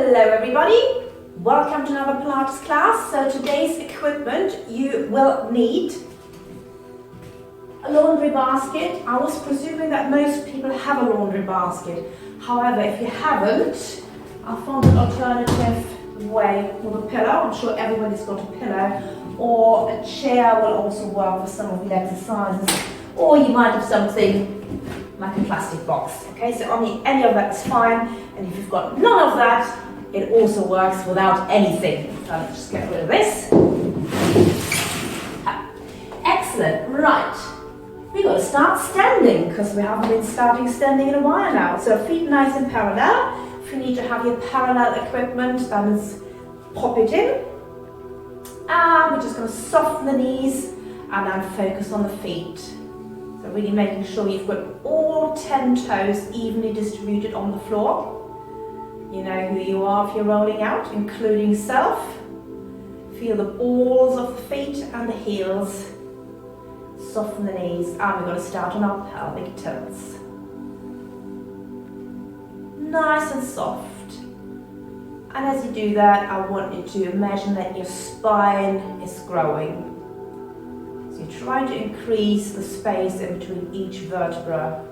Hello everybody, welcome to another Pilates class. So today's equipment, you will need a laundry basket. I was presuming that most people have a laundry basket. However, if you haven't, I found an alternative way with a pillow. I'm sure everybody's got a pillow, or a chair will also work for some of the exercises, or you might have something like a plastic box. Okay, so any of that is fine, and if you've got none of that, it also works without anything. So let's just get rid of this. Excellent, right. We've got to start standing because we haven't been starting standing in a while now. So feet nice and parallel. If you need to have your parallel equipment, then pop it in. And we're just going to soften the knees and then focus on the feet. So really making sure you've got all 10 toes evenly distributed on the floor. You know who you are if you're rolling out, including self. Feel the balls of the feet and the heels. Soften the knees, and we're going to start on our pelvic tilts. Nice and soft. And as you do that, I want you to imagine that your spine is growing. So you're trying to increase the space in between each vertebra,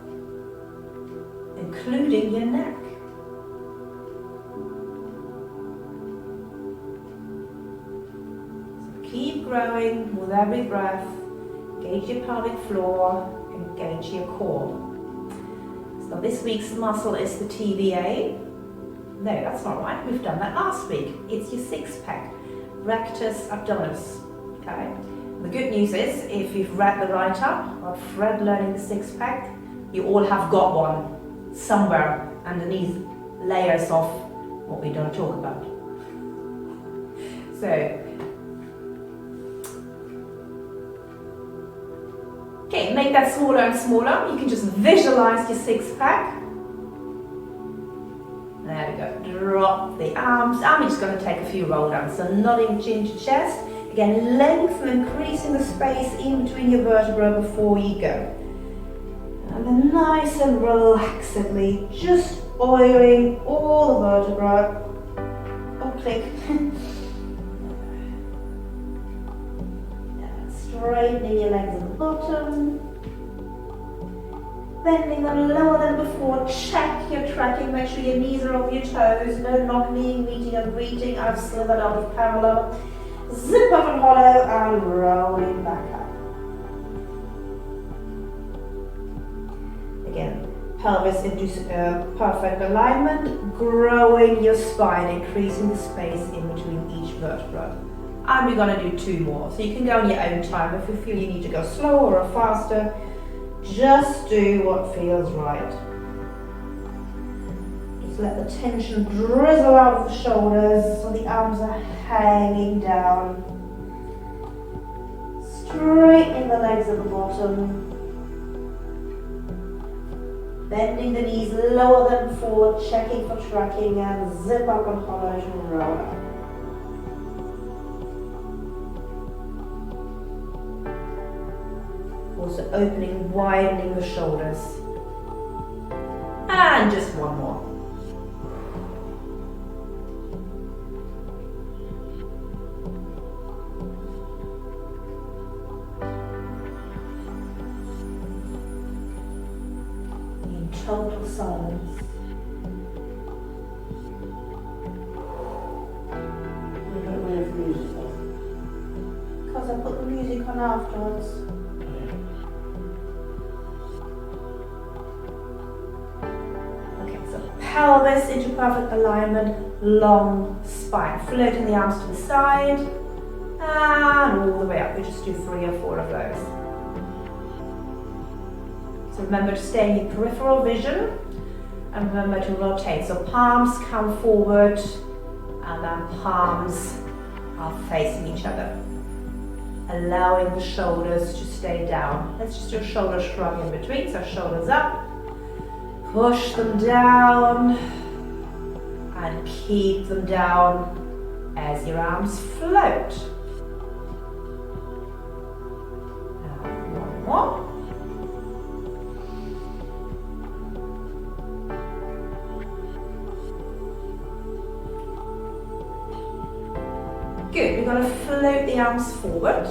including your neck. So keep growing with every breath. Engage your pelvic floor, engage your core. So this week's muscle is the TVA. No, that's not right. We've done that last week. It's your six-pack, rectus abdominis. Okay. The good news is, if you've read the write-up of Fred learning the six-pack, you all have got one somewhere underneath layers of what we don't talk about. So. Okay, make that smaller and smaller. You can just visualize your six-pack. There we go. Drop the arms. I'm just going to take a few roll downs. So nodding chin to chest. Again, lengthen, increasing the space in between your vertebrae before you go. And then nice and relaxedly, just oiling all the vertebrae. Oh, click. Straightening your legs at the bottom, bending them lower than before. Check your tracking, make sure your knees are over your toes, no knocking, meeting and greeting. I've slithered out of parallel. Zip up and hollow and rolling back up. Again, pelvis into perfect alignment, growing your spine, increasing the space in between each vertebra. And we're going to do two more. So you can go on your own time. If you feel you need to go slower or faster, just do what feels right. Just let the tension drizzle out of the shoulders so the arms are hanging down. Straightening the legs at the bottom. Bending the knees lower than before, checking for tracking, and zip up and hollow to roll up. Also opening, widening the shoulders. And just one more. In total silence. Where's the music on? Because I put the music on afterwards. Pelvis into perfect alignment, long spine. Floating the arms to the side and all the way up. We just do 3 or 4 of those. So remember to stay in your peripheral vision and remember to rotate. So palms come forward and then palms are facing each other. Allowing the shoulders to stay down. Let's just do a shoulder shrug in between. So shoulders up. Push them down and keep them down as your arms float. And one more. Good, we're going to float the arms forward.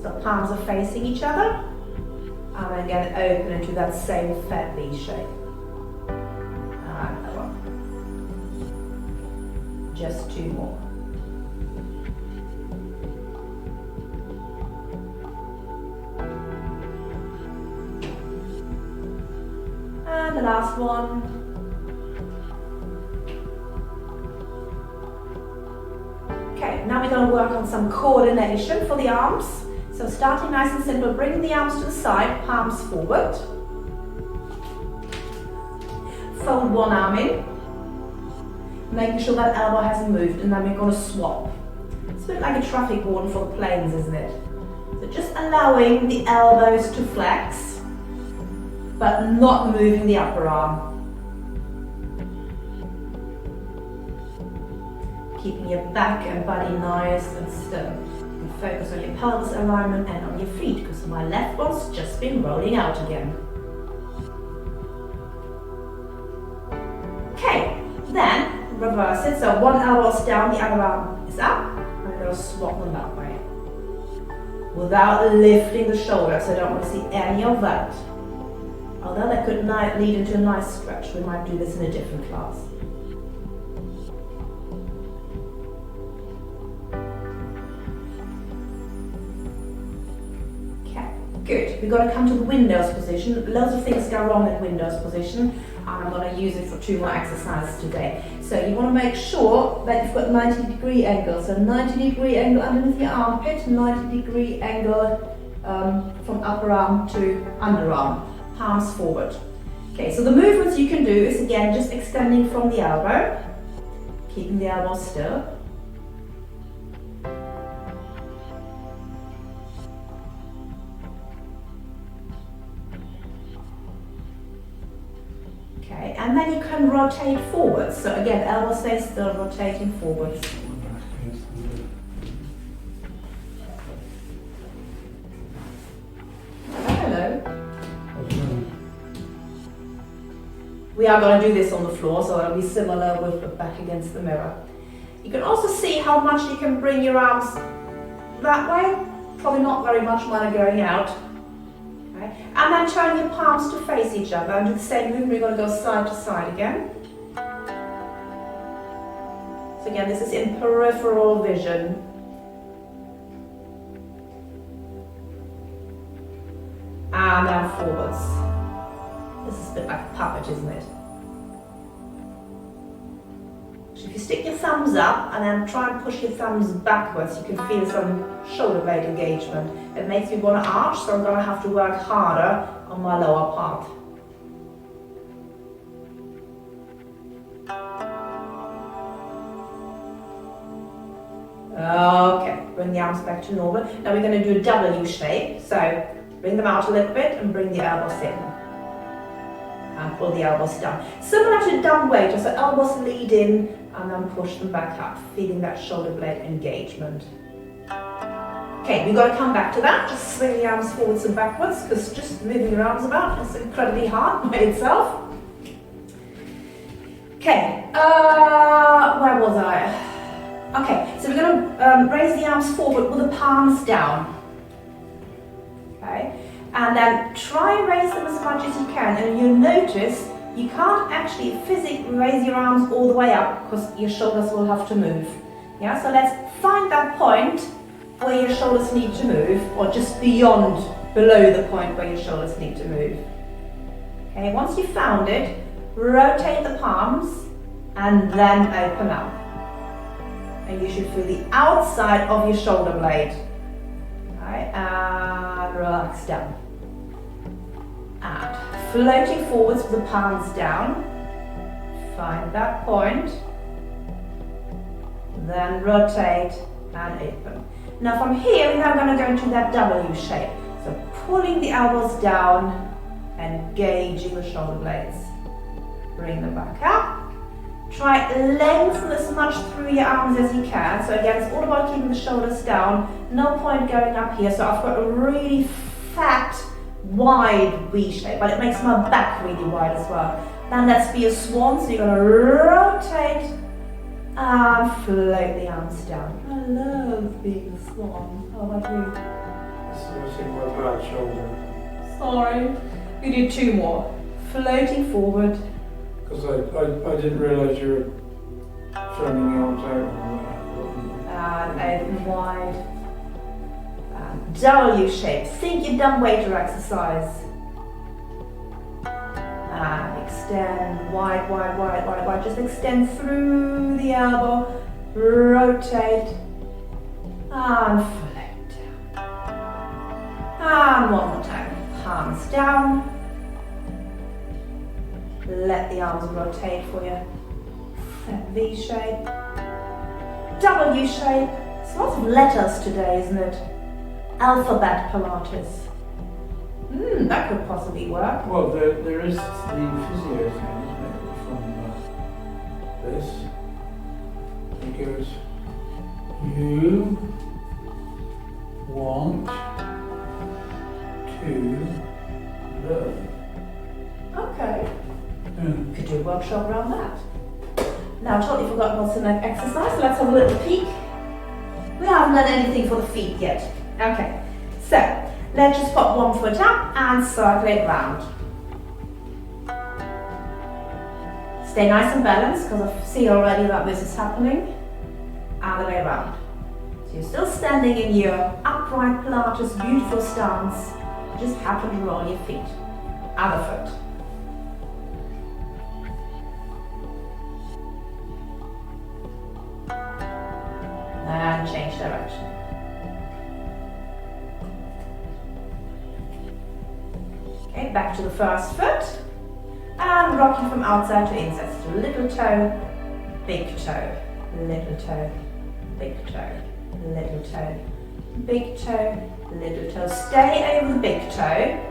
So palms are facing each other. And then again, open into that same fat V shape. And one. Just two more. And the last one. Okay, now we're going to work on some coordination for the arms. So starting nice and simple, bringing the arms to the side, palms forward. Fold one arm in, making sure that elbow hasn't moved, and then we're going to swap. It's a bit like a traffic warden for the planes, isn't it? So just allowing the elbows to flex, but not moving the upper arm. Keeping your back and body nice and still. You can focus on your pelvis alignment and on your feet, because my left one's just been rolling out again. Okay, then reverse it. So one elbow's down, the other arm is up. I'm going to swap them that way. Without lifting the shoulders, so I don't want to see any of that. Although that could lead into a nice stretch, we might do this in a different class. Good, we've got to come to the windows position. Loads of things go wrong in windows position, and I'm going to use it for 2 more exercises today. So you want to make sure that you've got 90-degree angle. So 90-degree angle underneath your armpit, 90-degree angle from upper arm to underarm, palms forward. Okay, so the movements you can do is again just extending from the elbow, keeping the elbow still. Okay, and then you can rotate forwards. So again, elbow stays still, rotating forwards. Hello. We are going to do this on the floor, so it'll be similar with the back against the mirror. You can also see how much you can bring your arms that way. Probably not very much when they're going out. And then turn your palms to face each other and do the same movement. We're going to go side to side again. So again, this is in peripheral vision. And then forwards. This is a bit like a puppet, isn't it? So if you stick your thumbs up and then try and push your thumbs backwards, you can feel some shoulder blade engagement. It makes me want to arch, so I'm going to have to work harder on my lower part. Okay, bring the arms back to normal. Now we're going to do a W shape. So bring them out a little bit and bring the elbows in. And pull the elbows down. Similar to dumb waiter, so elbows lead in and then push them back up, feeling that shoulder blade engagement. Okay, we've got to come back to that. Just swing the arms forwards and backwards, because just moving your arms about is incredibly hard by itself. Okay, where was I? Okay, so we're going to raise the arms forward with the palms down. Okay, and then try and raise them as much as you can, and you'll notice you can't actually physically raise your arms all the way up because your shoulders will have to move. Yeah, so let's find that point where your shoulders need to move, or just beyond, below the point where your shoulders need to move. Okay, once you've found it, rotate the palms and then open up. And you should feel the outside of your shoulder blade. Okay, and relax down. And floating forwards with the palms down. Find that point. Then rotate and open. Now from here, we're now going to go into that W shape. So pulling the elbows down and engaging the shoulder blades. Bring them back up. Try lengthen as much through your arms as you can. So again, it's all about keeping the shoulders down. No point going up here. So I've got a really fat, wide V shape, but it makes my back really wide as well. Then let's be a swan. So you're going to rotate And float the arms down. I love being a swan. How about you? It's in my right shoulder. Sorry. We do 2 more. Floating forward. Because I didn't realise you were turning the arms out. And open wide. And W shape. Think your dumb waiter exercise. And extend wide, wide, wide, wide, wide. Just extend through the elbow. Rotate. And float down. And one more time. Palms down. Let the arms rotate for you. V shape. W shape. It's lots of letters today, isn't it? Alphabet Pilates. That could possibly work. Well, there is the physio thing, isn't it, from this. It goes, you want to learn. Okay. Could do a workshop around that. Now, I've totally forgotten what's in that exercise, so let's have a little peek. We haven't done anything for the feet yet. Okay, so let's just pop one foot up and circulate round. Stay nice and balanced, because I see already that this is happening. And the way around. So you're still standing in your upright Pilates, beautiful stance. You just happen to roll your feet. Other foot. And change direction. Okay, back to the first foot. And rocking from outside to inside. So little toe, big toe, little toe, big toe, little toe, big toe, little toe. Stay over the big toe,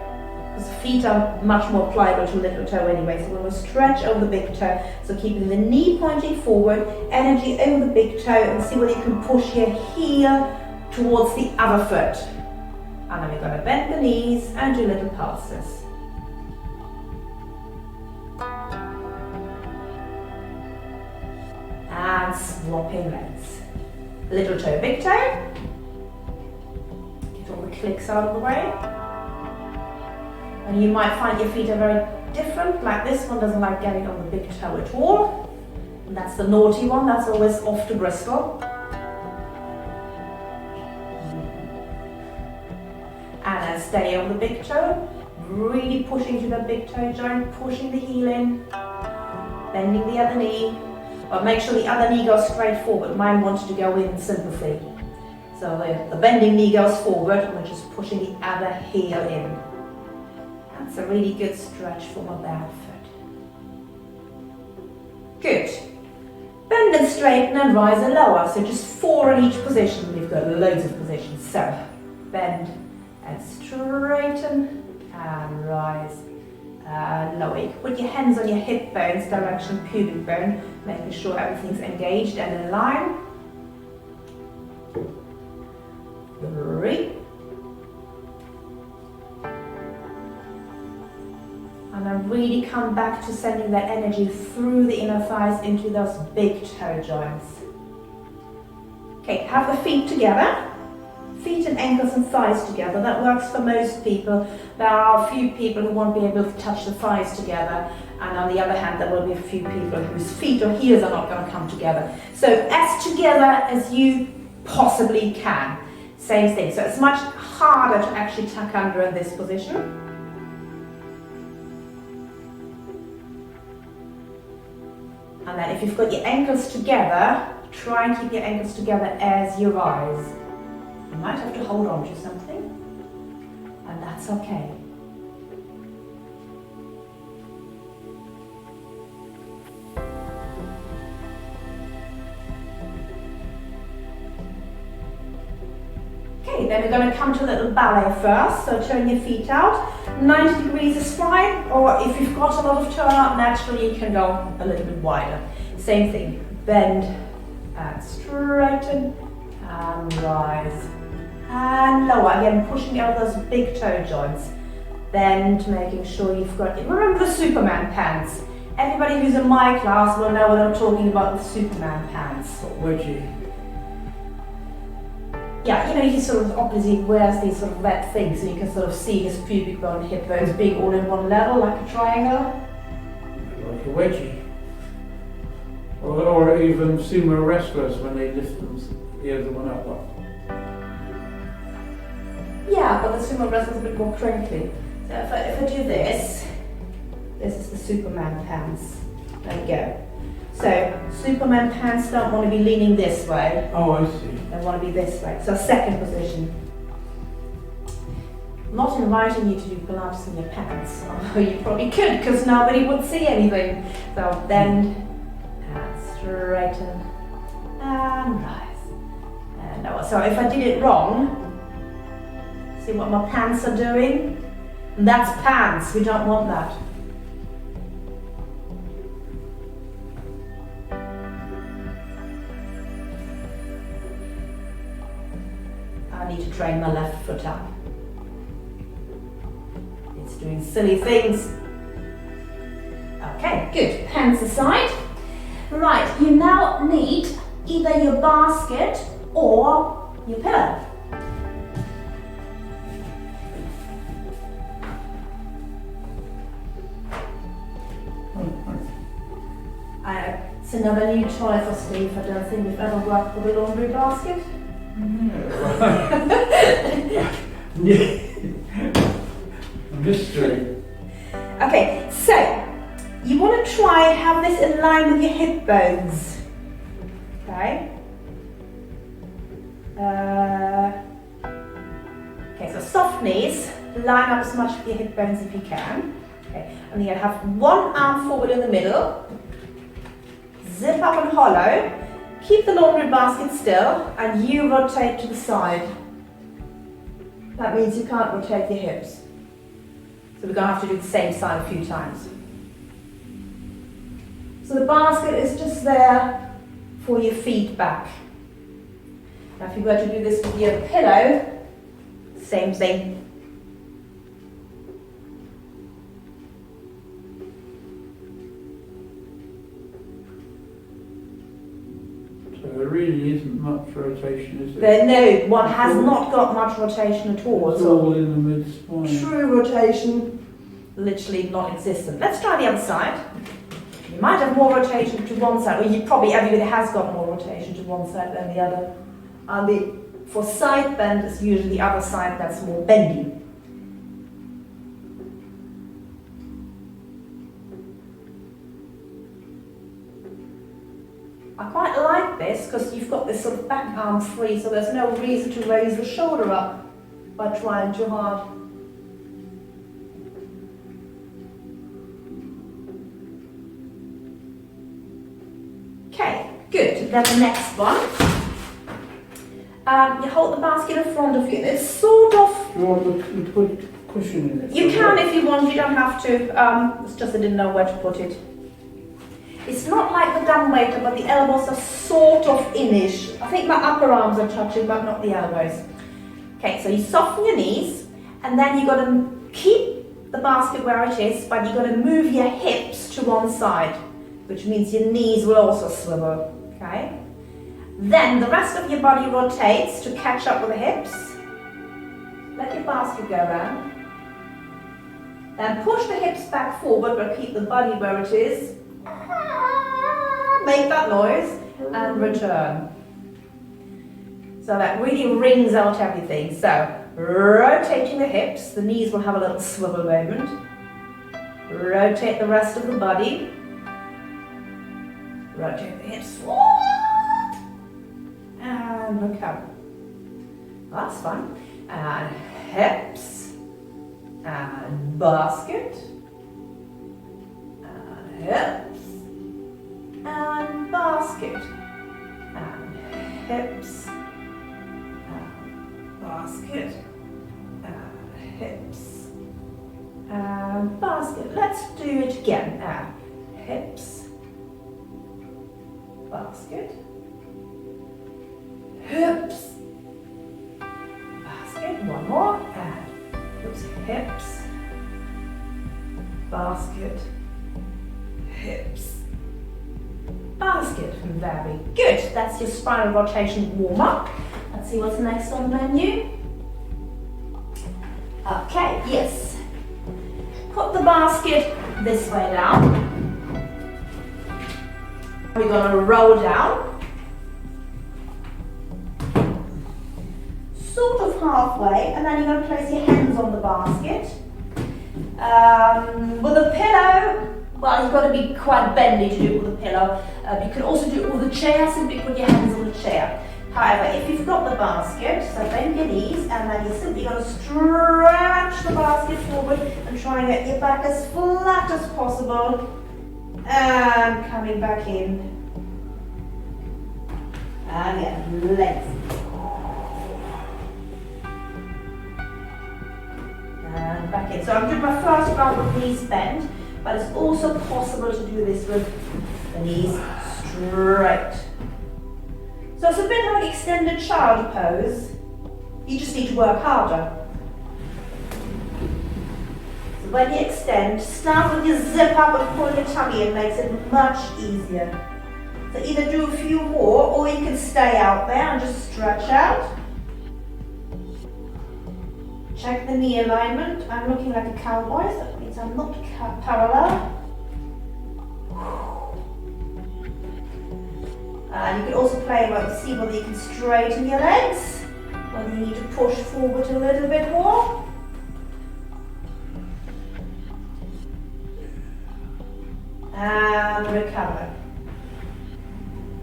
because the feet are much more pliable to little toe anyway. So we're going to stretch over the big toe. So keeping the knee pointing forward, energy over the big toe, and see whether you can push your heel towards the other foot. And then we're going to bend the knees and do little pulses. And swapping legs. Little toe, big toe. Get all the clicks out of the way. And you might find your feet are very different, like this one doesn't like getting on the big toe at all. And that's the naughty one, that's always off to Bristol. And then stay over the big toe, really pushing to the big toe joint, pushing the heel in, bending the other knee. But make sure the other knee goes straight forward. Mine wanted to go in sympathy. So the bending knee goes forward, and we're just pushing the other heel in. That's a really good stretch for my bad foot. Good. Bend and straighten and rise and lower. So just 4 in each position. We've got loads of positions. So bend and straighten and rise. Lower. You can put your hands on your hip bones, direction pubic bone, making sure everything's engaged and in line. 3. And then really come back to sending that energy through the inner thighs into those big toe joints. Okay, have the feet together. Feet and ankles and thighs together. That works for most people. There are a few people who won't be able to touch the thighs together, and on the other hand there will be a few people whose feet or heels are not going to come together. So as together as you possibly can. Same thing. So it's much harder to actually tuck under in this position. And then if you've got your ankles together, try and keep your ankles together as you rise. You might have to hold on to something, and that's okay. Okay, then we're going to come to a little ballet first, so turn your feet out. 90 degrees is fine, or if you've got a lot of turnout, naturally you can go a little bit wider. Same thing, bend and straighten and rise. And lower, again pushing out those big toe joints. Bend, making sure you've got, remember the Superman pants. Everybody who's in my class will know what I'm talking about with Superman pants. Wedgie. Yeah, you know, he sort of obviously wears these sort of red things, so you can sort of see his pubic bone and hip bones being all in one level, like a triangle. Like a wedgie. Or even sumo wrestlers when they lift them, the other one up. Yeah, but the sumo wrestler's a bit more crinkly. So if I do this, this is the Superman pants. There you go. So Superman pants don't want to be leaning this way. Oh, I see. They want to be this way. So second position. I'm not inviting you to do Pilates in your pants, although you probably could because nobody would see anything. So bend and straighten and rise. And no. So if I did it wrong, see what my pants are doing? And that's pants, we don't want that. I need to train my left foot up. It's doing silly things. Okay, good. Hands aside. Right, you now need either your basket or your pillow. It's another new toy for Steve. I don't think we've ever worked with a laundry basket. Mystery. Okay, so you want to try and have this in line with your hip bones. Okay. Okay, so soft knees, line up as much with your hip bones if you can. Okay, and then you have one arm forward in the middle. Zip up and hollow, keep the laundry basket still, and you rotate to the side. That means you can't rotate your hips. So we're going to have to do the same side a few times. So the basket is just there for your feet back. Now if you were to do this with your pillow, same thing. There really isn't much rotation, is there? No, one has not got much rotation at all. It's all in the mid-spine. True rotation, literally non-existent. Let's try the other side. You might have more rotation to one side, or everybody has got more rotation to one side than the other. And for side bend, it's usually the other side that's more bendy. I quite like this because you've got this sort of back arm free, so there's no reason to raise the shoulder up by trying too hard. Okay, good. Then the next one. You hold the basket in front of you. It's sort of... Do you want to put cushion in it? You can if you want, you don't have to. It's just I didn't know where to put it. It's not like the dumbwaiter, but the elbows are sort of inish. I think my upper arms are touching, but not the elbows. Okay, so you soften your knees, and then you've got to keep the basket where it is, but you've got to move your hips to one side, which means your knees will also swivel, okay? Then the rest of your body rotates to catch up with the hips. Let your basket go around. Then push the hips back forward, but keep the body where it is. Make that noise and return. So that really rings out everything. So rotating the hips, the knees will have a little swivel moment. Rotate the rest of the body. Rotate the hips forward. And look up. That's fun. And hips. And basket. And hips. And basket, and hips, and basket, and hips, and basket. Let's do it again. Hips, basket, hips, basket. One more. And hips, basket, hips. Basket, very good. That's your spinal rotation warm-up. Let's see what's next on the menu. Okay, yes. Put the basket this way down. We're going to roll down. Sort of halfway, and then you're going to place your hands on the basket. With a pillow, well, you've got to be quite bendy to do it with a pillow. You can also do it with a chair, simply put your hands on the chair. However, if you've got the basket, so bend your knees, and then you're simply going to stretch the basket forward and try and get your back as flat as possible. And coming back in. And again, legs. And back in. So I'm doing my first round with knees bent, but it's also possible to do this with the knees straight. So it's a bit like extended child pose. You just need to work harder. So when you extend, start with your zip up and pull your tummy in, makes it much easier. So either do a few more, or you can stay out there and just stretch out. Check the knee alignment. I'm looking like a cowboy, so that means I'm not parallel. And you can also play about see whether you can straighten your legs, whether you need to push forward a little bit more. And recover.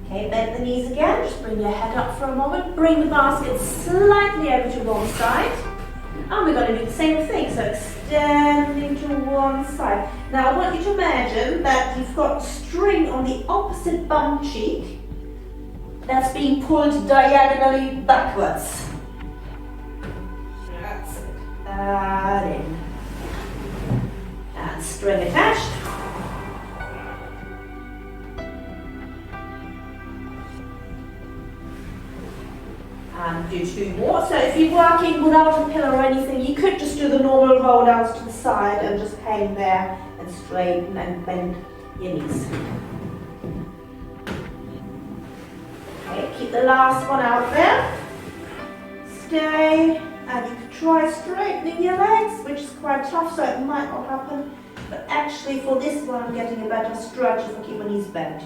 Okay, bend the knees again, just bring your head up for a moment, bring the basket slightly over to one side, and we're going to do the same thing, so extending to one side. Now I want you to imagine that you've got string on the opposite bum cheek that's being pulled diagonally backwards. That's it. And in. And string attached. And do two more. So if you're working without a pillow or anything, you could just do the normal roll downs to the side and just hang there and straighten and bend your knees. Okay, keep the last one out there. Stay, and you can try straightening your legs, which is quite tough, so it might not happen. But actually for this one, I'm getting a better stretch if I keep my knees bent.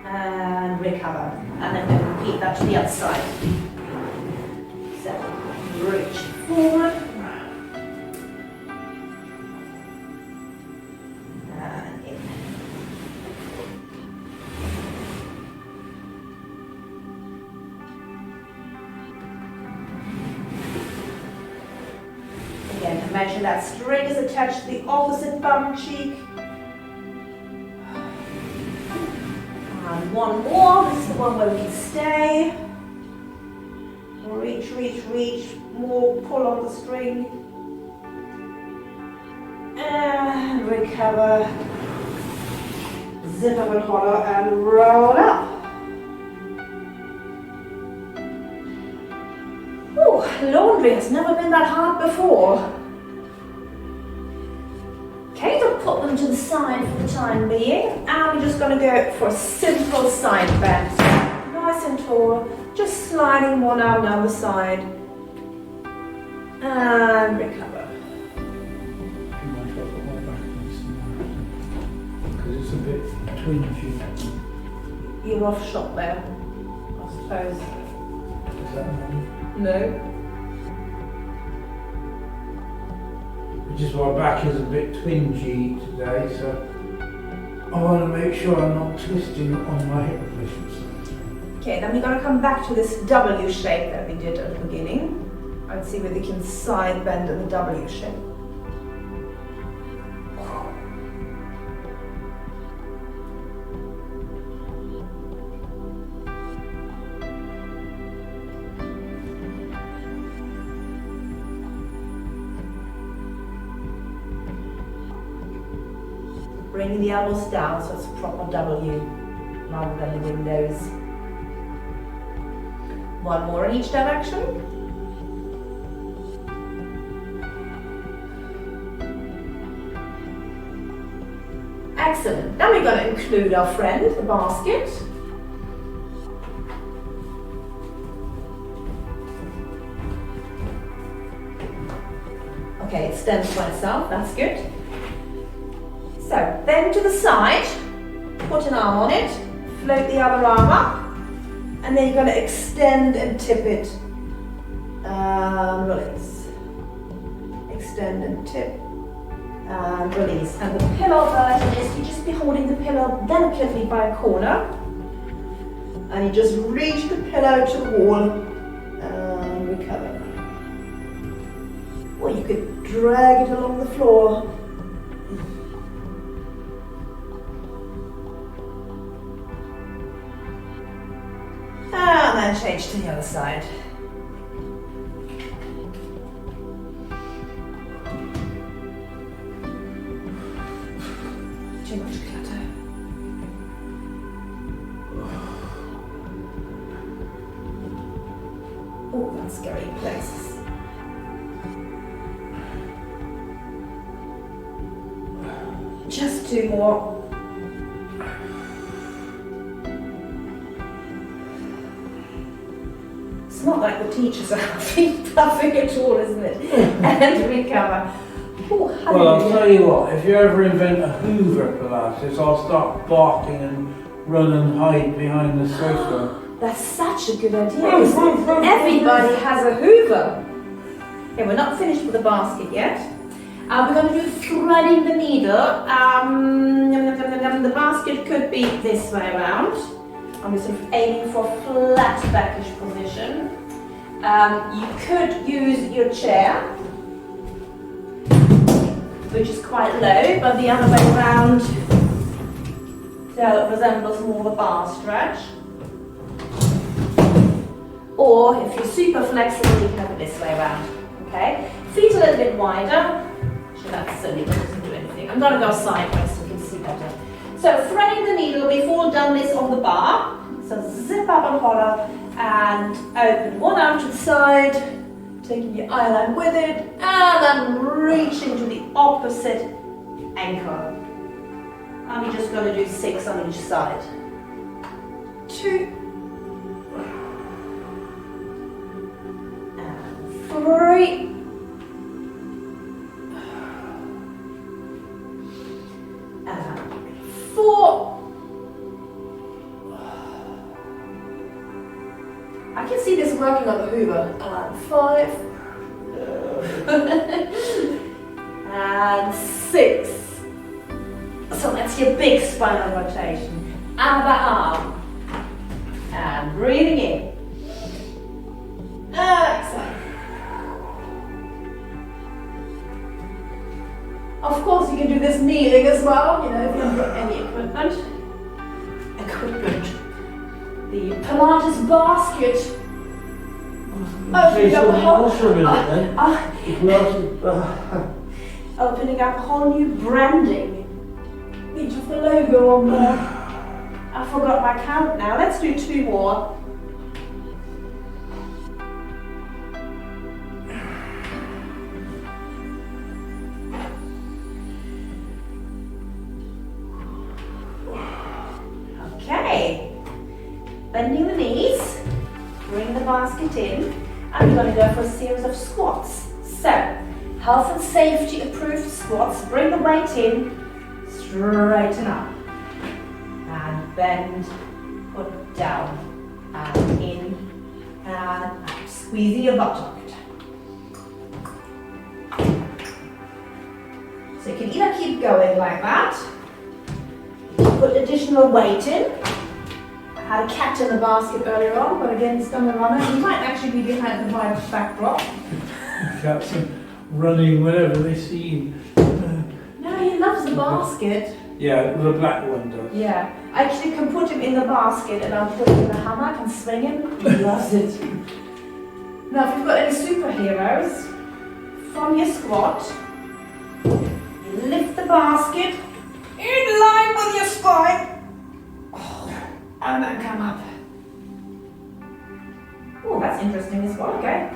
And recover, and then we'll repeat that to the other side. So reach forward, and in. Again, imagine that string is attached to the opposite bum cheek. And one more, this is the one where we can stay. Reach, reach, reach, more pull on the string. And recover. Zip up and hollow and roll up. Oh, laundry has never been that hard before. Okay, so put them to the side for the time being, and we're just going to go for a simple side bend. Nice and tall, just sliding one arm down the side, and recover. Because it's a bit twingy. You're off shot there, I suppose. Is that right? No. Just my back is a bit twingy today, so I want to make sure I'm not twisting on my hip replacement. Okay, then we're going to come back to this W shape that we did at the beginning. I'd see whether you can side bend in the W shape. Bringing the elbows down so it's a proper W rather than the windows. One more in each direction. Excellent. Then we're going to include our friend, the basket. Okay, it stands by itself, that's good. So, then to the side, put an arm on it, float the other arm up, and then you're going to extend and tip it. Release. Extend and tip. And release. And the pillow version is you just be holding the pillow delicately by a corner. And you just reach the pillow to the wall and recover. Or you could drag it along the floor. And then change to the other side. Too much clutter. Oh, that's scary places. Just two more. It's not like the teachers are puffing at all, isn't it? And recover. Oh, well, I'll tell you what, if you ever invent a Hoover Pilates, I'll start barking and run and hide behind the sofa. That's such a good idea. Everybody has a Hoover. Okay, we're not finished with the basket yet. We're going to do threading the needle. The basket could be this way around. I'm sort of aiming for a flat backish position. You could use your chair, which is quite low, but the other way around, so it resembles more the bar stretch. Or if you're super flexible, you can have it this way around. Okay, feet a little bit wider. Actually, that's silly, but it doesn't do anything. I'm going to go sideways so you can see better. So threading the needle, we've all done this on the bar. So zip up and hollow and open one arm to the side, taking your eye line with it, and then reaching to the opposite ankle. And we're just going to do 6 on each side. 2 and 3 and 4. I can see this working on the Hoover. And 5 and 6. So that's your big spinal rotation. Other arm. And breathing in. Exhale. Of course, you can do this kneeling as well, you know, if you haven't got any equipment. The Pilates basket. Opening up a whole new branding. Each of the logo on there. I forgot my count now. Let's do 2 more. Okay. Bending the knees. Bring the basket in. And we're going to go for a series of squats. So, health and safety approved squats. Bring the weight in, straighten up, and bend, put down, and in, and out. Squeezing your buttock. So you can either keep going like that, you can put additional weight in. I had a cat in the basket earlier on, but again, it's going to run out. He might actually be behind the backdrop. Cats are running whenever they see him. No, he loves the basket. Yeah, the black one does. Yeah, I actually can put him in the basket and I'll put him in the hammock and swing him. He loves it. Now, if you've got any superheroes, from your squat, you lift the basket in line with your spine. And then come up. Oh, that's interesting as well, okay.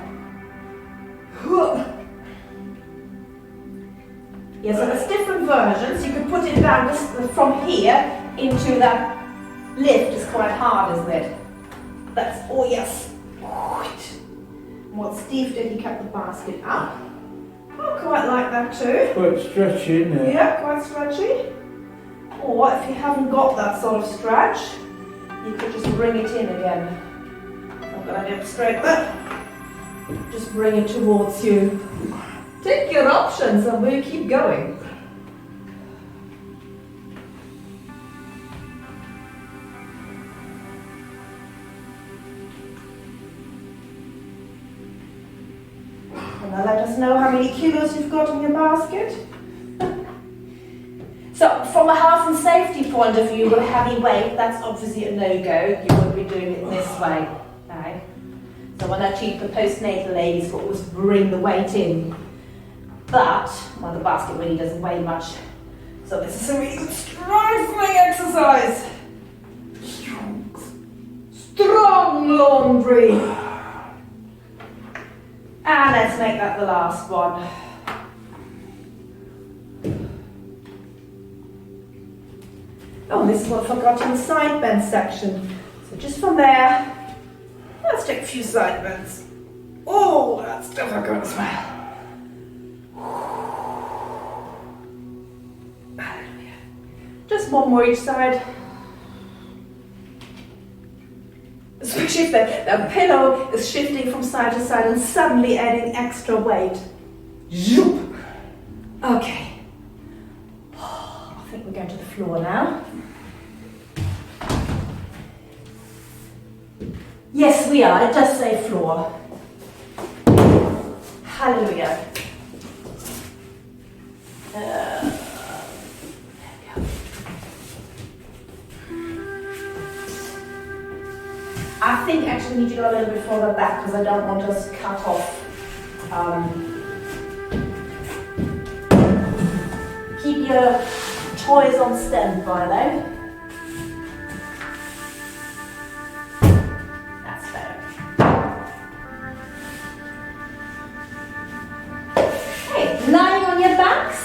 Yeah, so there's different versions. You could put it down just from here into that lift. Is quite hard, isn't it? That's, oh yes. What Steve did, he kept the basket up. I quite like that too. Quite stretchy, isn't it? Yeah, quite stretchy. Or if you haven't got that sort of stretch, you could just bring it in again. I'm gonna demonstrate that. Just bring it towards you. Take your options and we'll keep going. Now let us know how many kilos you've got in your basket. So from a health and safety point of view, with a heavy weight, that's obviously a no-go. You wouldn't be doing it this way. Okay? So when I teach the postnatal ladies, we'll always bring the weight in. But, well, the basket really doesn't weigh much. So this is a really good strengthening exercise. Strong laundry. And let's make that the last one. Oh, this is what I forgot in the side bend section. So just from there, let's take a few side bends. Oh, that's difficult as well. Hallelujah. Just one more each side. Especially if the pillow is shifting from side to side and suddenly adding extra weight. Zoop. Okay. I think we're going to the floor now. Yes, we are. It does say floor. Hallelujah. There we go. I think actually we need to go a little bit further back because I don't want us to cut off. Keep your toys on standby though. That's better. Okay, lying on your backs.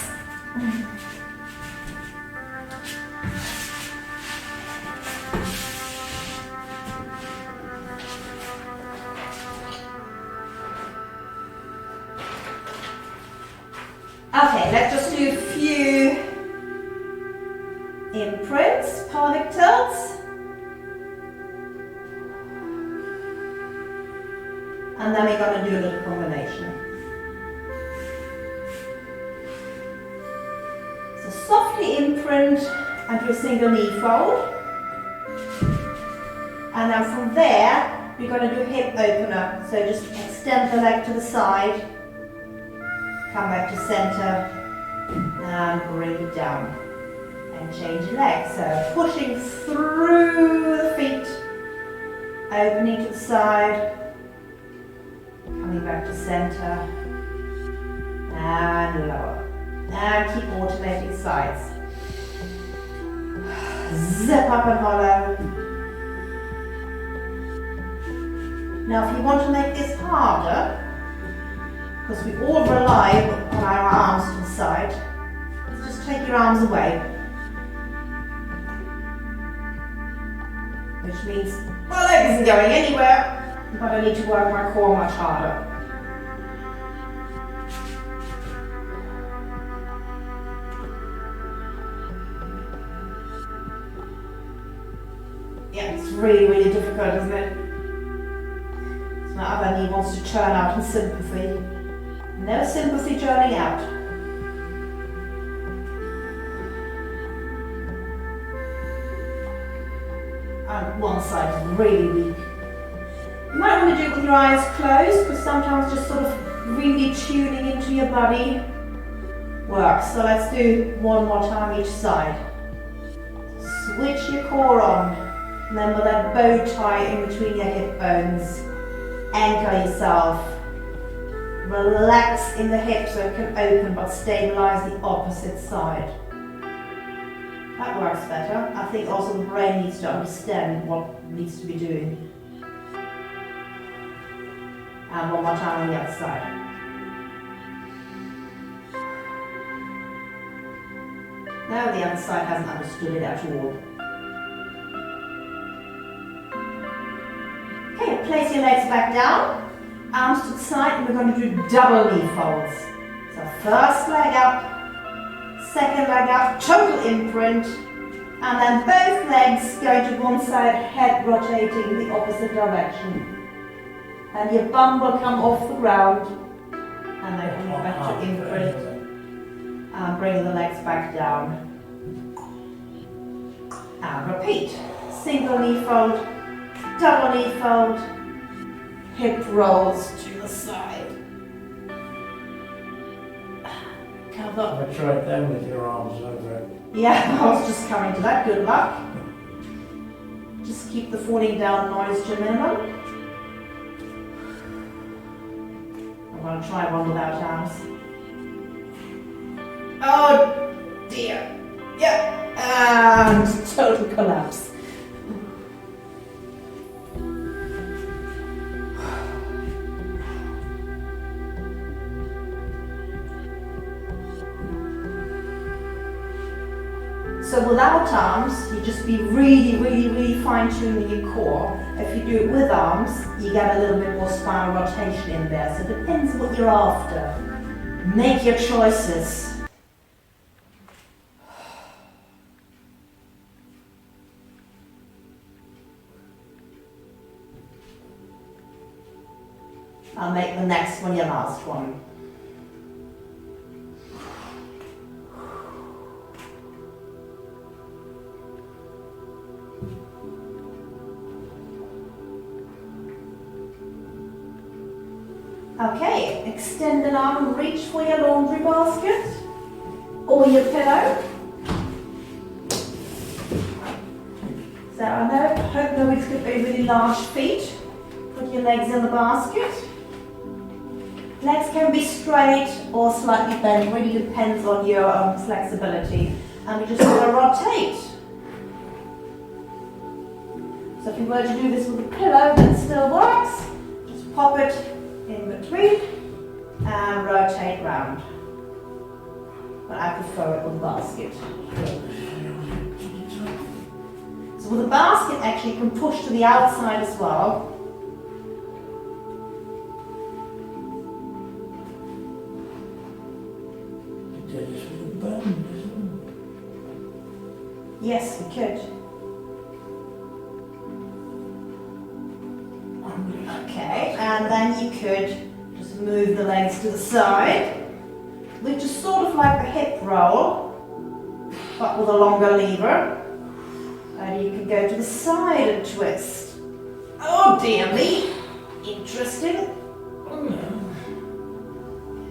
Okay, let's just do a few imprints, pelvic tilts. And then we're going to do a little combination. So softly imprint and do a single knee fold. And then from there, we're going to do a hip opener. So just extend the leg to the side. Come back to center and bring it down and change your leg. So pushing through the feet, opening to the side, coming back to center and lower. And keep alternating sides. Zip up and hollow. Now if you want to make this harder, because we all rely on our arms to the side, just take your arms away. Which means my leg isn't going anywhere, but I need to work my core much harder. Yeah, it's really, really difficult, isn't it? So my other knee wants to churn out in sympathy. No sympathy churning out. And one side is really weak. You might want to do it with your eyes closed, because sometimes just sort of really tuning into your body works. So let's do one more time each side. Switch your core on. Remember that bow tie in between your hip bones. Anchor yourself. Relax in the hip so it can open, but stabilize the opposite side. That works better. I think also the brain needs to understand what it needs to be doing. And one more time on the other side. No, the other side hasn't understood it at all. Okay, place your legs back down, arms to the side, and we're going to do double knee folds. So first leg up, second leg up, total imprint, and then both legs go to one side, head rotating the opposite direction. And your bum will come off the ground, and then come back to imprint, and bring the legs back down. And repeat. Single knee fold, double knee fold, hip rolls to the side. Cover. I tried them with your arms over it. Yeah, I was just coming to that. Good luck. Just keep the falling down noise to a minimum. I'm going to try one without arms. Oh dear. Yeah. And total collapse. So without arms, you just be really fine-tuning your core. If you do it with arms, you get a little bit more spinal rotation in there. So it depends what you're after. Make your choices. I'll make the next one your last one. Okay, extend an arm and reach for your laundry basket or your pillow. So I hope nobody's got really large feet. Put your legs in the basket. Legs can be straight or slightly bent, really depends on your flexibility. And we just want to rotate. So if you were to do this with a pillow, that still works. Just pop it in between and rotate round. But I prefer it with a basket. So with a basket, actually, you can push to the outside as well. Yes, we could. Okay, and then you could just move the legs to the side, which is sort of like a hip roll, but with a longer lever. And you can go to the side and twist. Oh dear me, interesting.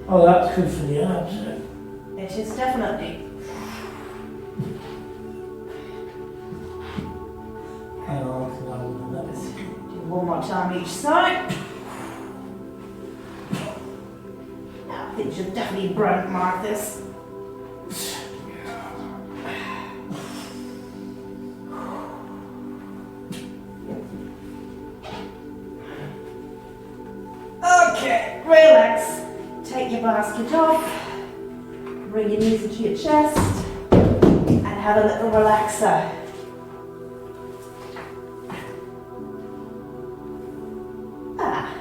Oh, that's good for the abs, isn't it? It is definitely. One more time each side. Now, I think you should definitely brunt mark this. Okay, relax. Take your basket off. Bring your knees into your chest. And have a little relaxer.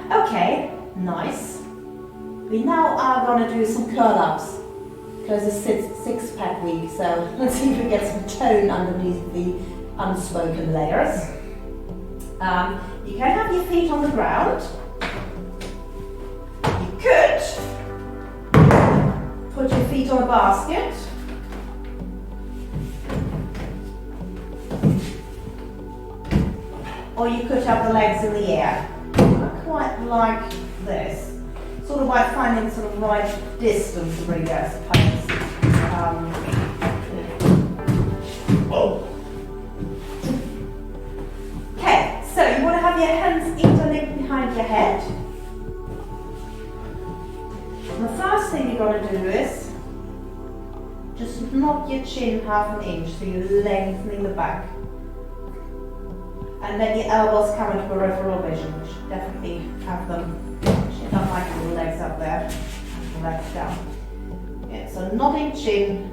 Okay, nice. We now are going to do some curl-ups because it's six-pack week, so let's see if we get some tone underneath the unspoken layers. You can have your feet on the ground. You could put your feet on a basket. Or you could have the legs in the air. Quite like this, sort of by finding sort of right distance really, I suppose. Okay, so you want to have your hands interlinked behind your head. And the first thing you're going to do is just knock your chin half an inch, so you're lengthening the back. And let your elbows come into peripheral vision. You should definitely have them. You don't like your legs up there. Have the legs down. Yeah, so nodding chin.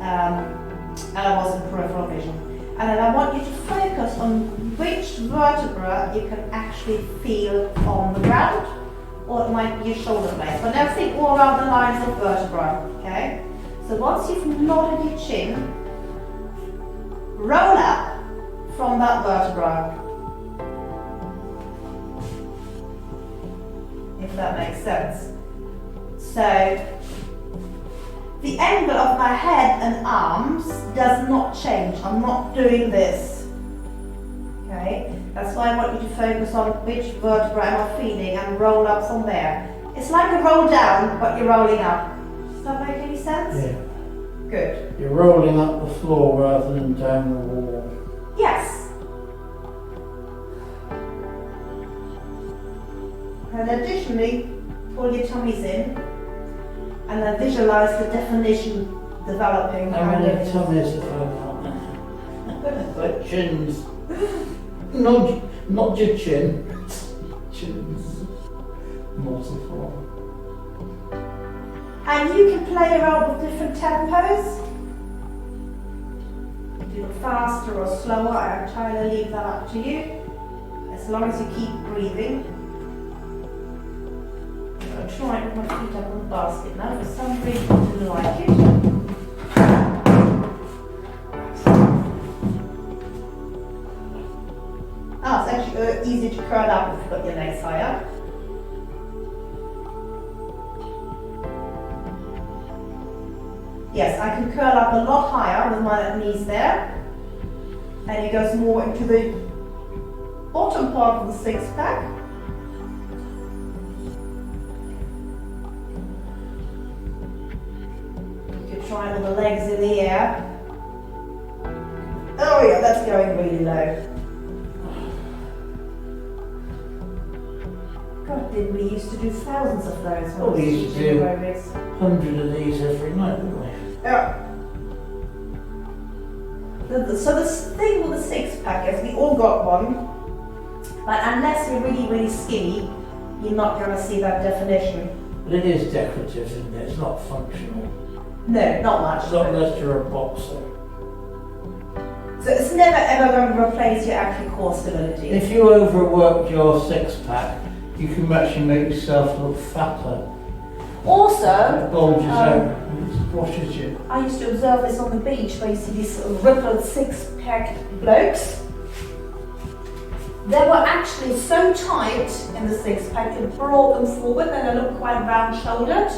and I was in peripheral vision. And then I want you to focus on which vertebra you can actually feel on the ground, or it might be your shoulder blades. But now think all around the lines of vertebra, okay? So once you've nodded your chin, roll up from that vertebra. If that makes sense. So the angle of my head and arms does not change. I'm not doing this. Okay? That's why I want you to focus on which vertebra am I feeling and roll up from there. It's like a roll down, but you're rolling up. Does that make any sense? Yeah. Good. You're rolling up the floor rather than down the wall. Yes. And additionally, pull your tummies in and then visualize the definition developing. How many tummies have I got? Chins. Not your chin. Chins. Multiple. And you can play around with different tempos. Do it faster or slower, I entirely leave that up to you. As long as you keep breathing. I'm trying to put my feet up on the basket now. For some reason I didn't like it. It's actually easy to curl up if you've got your legs higher. Yes, I can curl up a lot higher with my knees there. And it goes more into the bottom part of the six pack. You could try it with the legs in the air. Oh yeah, that's going really low. God, did we used to do thousands of those? Well, we used to do 100 of these every night, didn't we? Yeah. So the thing with the six pack is we all got one, but unless you're really, really skinny, you're not going to see that definition. But it is decorative, isn't it? It's not functional. No, not much. Not unless you're a boxer. So it's never ever going to replace your actual core stability. If you overwork your six pack, you can actually make yourself look fatter. Also, it bulges out and it washes you. I used to observe this on the beach where you see these sort of rippled six-pack blokes. They were actually so tight in the six-pack it brought them forward and they looked quite round-shouldered.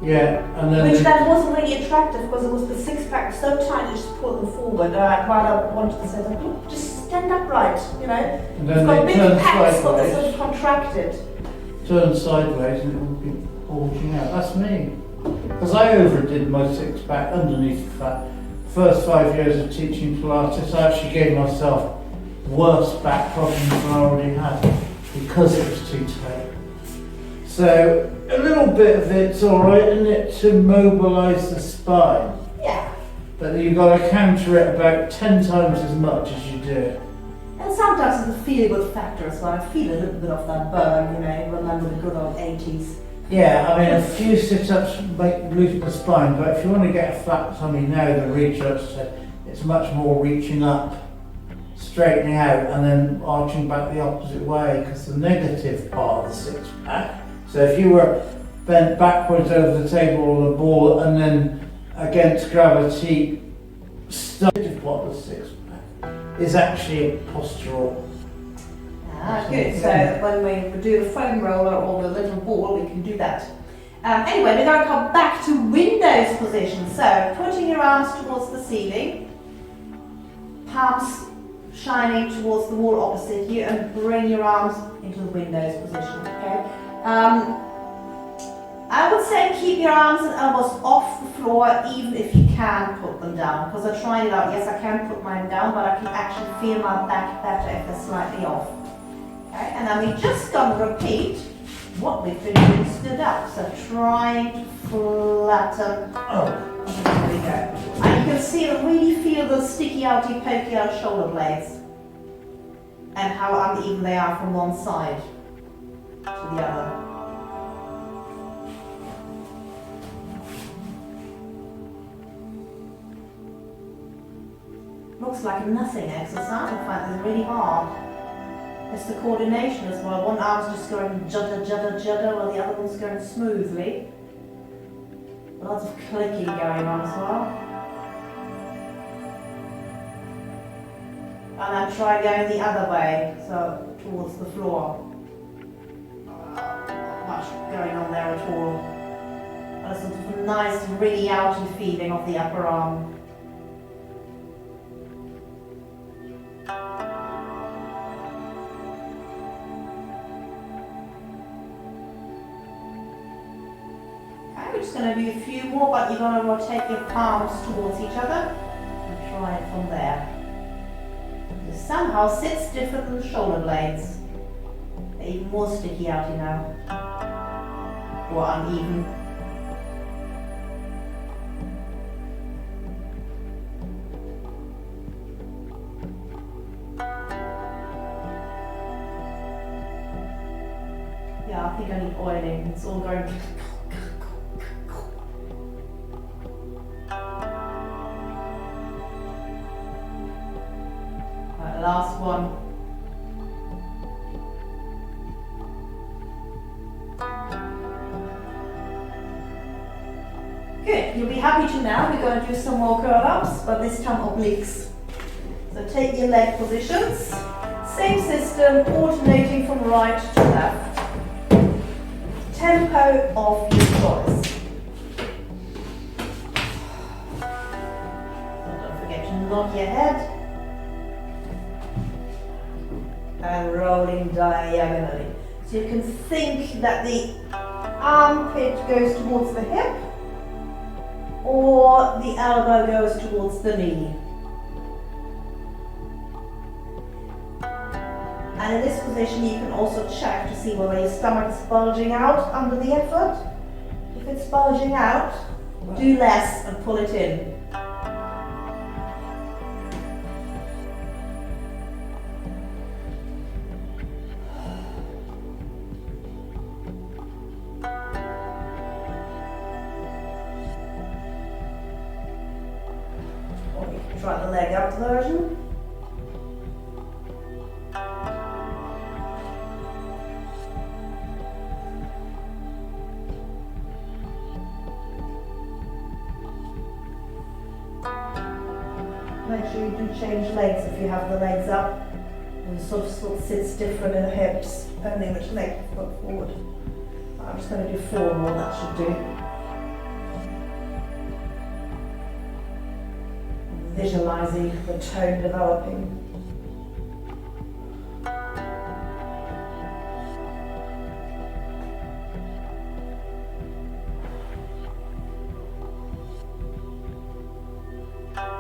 Yeah, and then which then wasn't really attractive because it was the six-pack so tight it just pulled them forward. While I wanted to say, look, just stand upright, you know. And then it's got they big turn packs, but they're sideways. sort of contracted. Turn sideways and it will be bulging out. That's me. Because I overdid my six pack underneath that. First 5 years of teaching Pilates, I actually gave myself worse back problems than I already had because it was too tight. So a little bit of it's alright, isn't it, to mobilise the spine. Yeah. But you've got to counter it about 10 times as much as you do it. And sometimes it's a feel-good factor as well. I feel a little bit of that burn, you know, remember the good old 80s. Yeah, I mean, a few sit-ups make loosen the spine, but if you want to get a flat tummy now, the reach-ups, it's much more reaching up, straightening out, and then arching back the opposite way, because the negative part of the six-pack. So if you were bent backwards over the table on the ball, and then against gravity, stuck part of the six-pack is actually a postural. Good, so when we do the foam roller or the little ball, we can do that. Anyway, we're going to come back to windows position. So, putting your arms towards the ceiling, palms shining towards the wall opposite you, and bring your arms into the windows position, okay? I would say keep your arms and elbows off the floor, even if you can put them down, because I tried it out. Yes, I can put mine down, but I can actually feel my back better if they're slightly off. Okay, and then we just going to repeat what we've been doing stood up. So trying to flatten. There we go. And you can see, really feel the sticky outy, pokey out shoulder blades. And how uneven they are from one side to the other. looks like a nothing exercise. I find this really hard. It's the coordination as well. One arm's just going judder, judder, judder, while the other one's going smoothly. Lots of clicking going on as well. And then try going the other way, so towards the floor. Not much going on there at all. And a sort of nice, really outy feeling of the upper arm. We're just going to do a few more, but you're going to rotate your palms towards each other and try it from there. It somehow sits different than the shoulder blades. They're even more sticky out, you know, or uneven. Yeah, I think I need oiling. It's all going. Last one. Good, you'll be happy to now. We're going to do some more curl-ups, but this time obliques. So take your leg positions. Same system, alternating from right to left. Tempo of your choice. So don't forget to nod your head. And rolling diagonally. So you can think that the armpit goes towards the hip or the elbow goes towards the knee. And in this position you can also check to see whether your stomach is bulging out under the effort. If it's bulging out, do less and pull it in. Try the leg up version. Make sure you do change legs if you have the legs up. And sort of sits different in the hips, depending which leg you put forward. I'm just going to do 4 more, that should do. Visualizing the tone developing.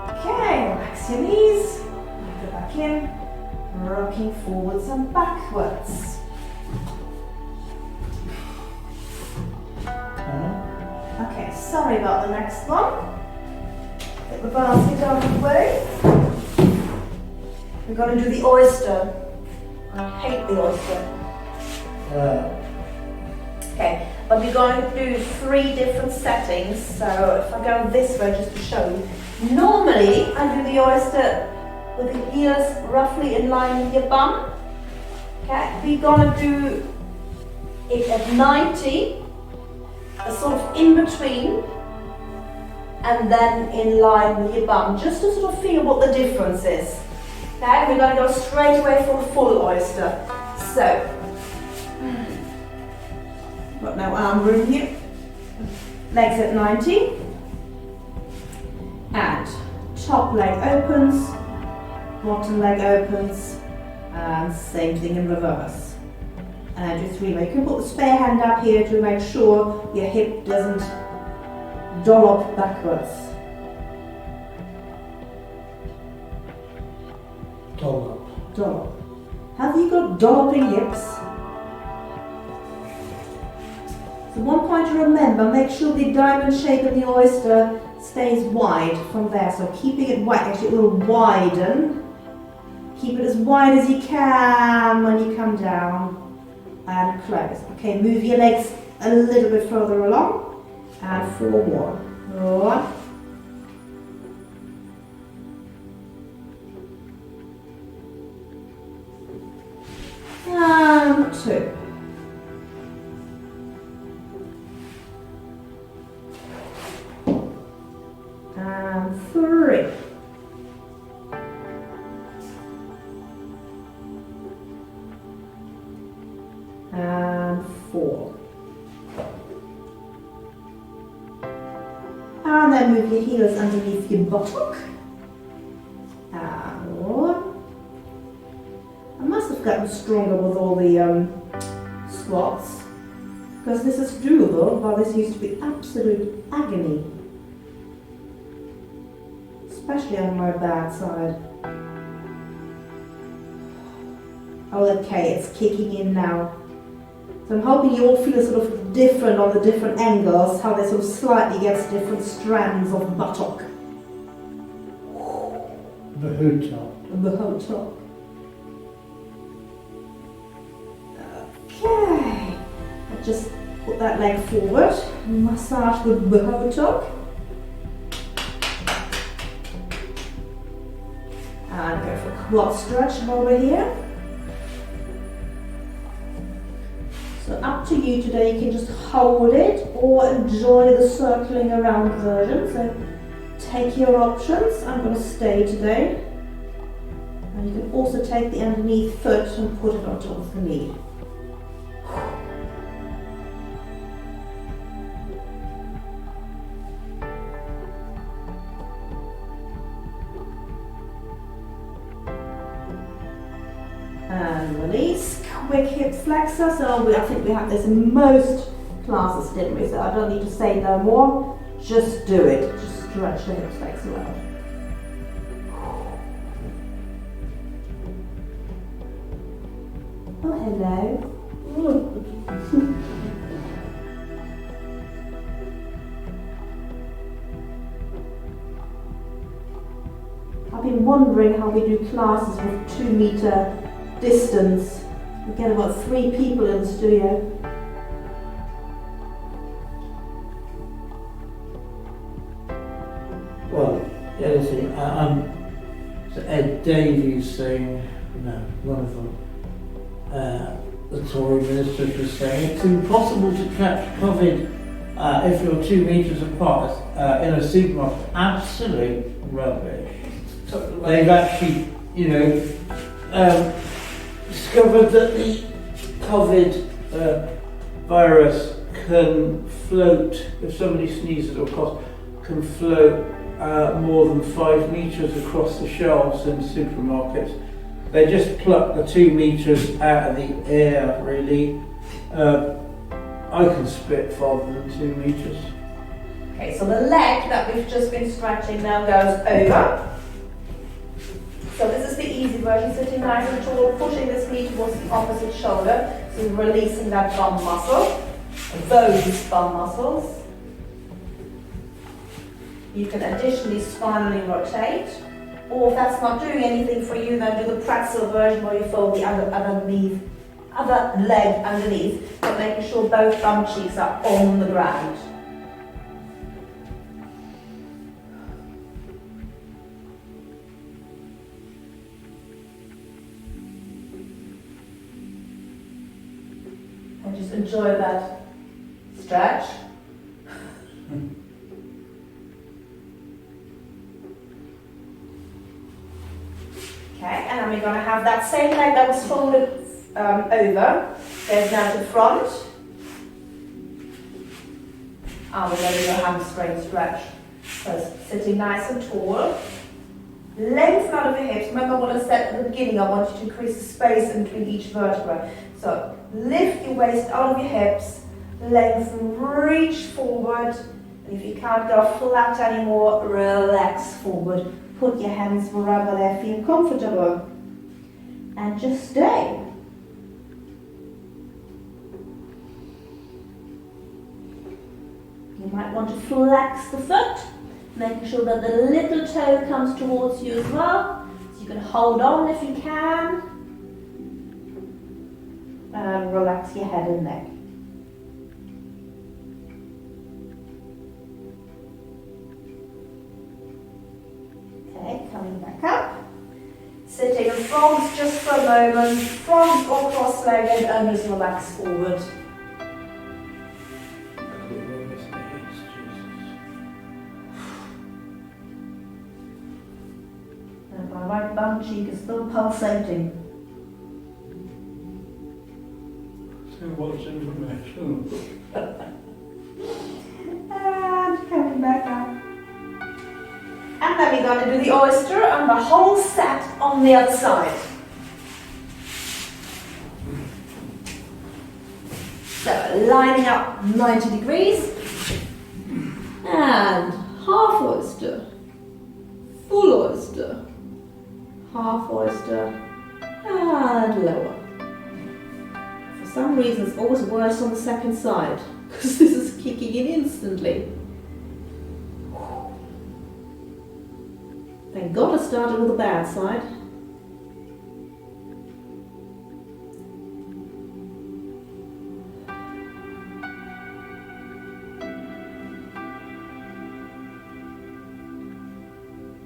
Okay, relax your knees, go back in, rocking forwards and backwards. Okay, sorry about the next one. Get the basket out of the way. We're going to do the oyster. I hate the oyster. Okay, but we're going to do 3 different settings. So if I go this way just to show you. Normally I do the oyster with the heels roughly in line with your bum. Okay, we're going to do it at 90, a sort of in between, and then in line with your bum, just to sort of feel what the difference is. Okay, we're going to go straight away for a full oyster. So, got no arm room here. Legs at 90. And top leg opens, bottom leg opens, and same thing in reverse. And do 3 more. You can put the spare hand up here to make sure your hip doesn't dollop backwards. Dollop. Dollop. Have you got dolloping hips? So one point to remember, make sure the diamond shape of the oyster stays wide from there. So keeping it wide, actually it will widen. Keep it as wide as you can when you come down and close. Okay, move your legs a little bit further along. And 4 more. 1, and 2. And 3. And 4. And then move your heels underneath your buttock. And 1. I must have gotten stronger with all the squats, because this is doable, but this used to be absolute agony, especially on my bad side. Oh, okay, it's kicking in now. So I'm hoping you all feel sort of different on the different angles, how they sort of slightly gets different strands of buttock. The hood top. The whole top. Okay. I'll just put that leg forward, massage the whole top. And go for a quad stretch over here. So up to you today, you can just hold it or enjoy the circling around version. So take your options. I'm going to stay today. And you can also take the underneath foot and put it on top of the knee. And release. Quick hip flexor. So I think we have this in most classes, didn't we? So I don't need to say no more. Just do it. Just stretch the hip flexor out. Oh, hello. I've been wondering how we do classes with 2 meter distance. We get about 3 people in the studio. Well, the other thing, so Ed Davies saying, no, one of them, the Tory minister was saying, it's impossible to catch COVID if you're 2 meters apart in a supermarket. Absolute rubbish. They've actually, discovered that the COVID virus can float, if somebody sneezes or coughs, can float more than 5 meters across the shelves in supermarkets. They just pluck the 2 meters out of the air, really. I can spit farther than 2 meters. Okay, so the leg that we've just been stretching now goes over. So this is the easy version, sitting nice and tall, pushing this knee towards the opposite shoulder, so you're releasing that bum muscle, those bum muscles. You can additionally spinally rotate, or if that's not doing anything for you, then do the pretzel version where you fold the other leg underneath, but making sure both bum cheeks are on the ground. And just enjoy that stretch. Okay, and then we're going to have that same leg that was folded over. There's now to the front. And we're going to do a hamstring stretch. So sitting nice and tall. Lengthen out of your hips. Remember what I said at the beginning, I want you to increase the space in between each vertebra. So lift your waist out of your hips, lengthen, reach forward. And if you can't go flat anymore, relax forward. Put your hands wherever they feel comfortable. And just stay. You might want to flex the foot, making sure that the little toe comes towards you as well. So you can hold on if you can. And relax your head and neck. Okay, coming back up. Sitting as long as just for a moment, front or cross-legged, and just relax forward. And my right bum cheek is still pulsating. So what's information? And coming back up. And then we're going to do the oyster and the whole set on the other side. So lining up 90 degrees. And half oyster, full oyster, half oyster, and lower. For some reason it's always worse on the second side, because this is kicking in instantly. Thank God I started with the bad side.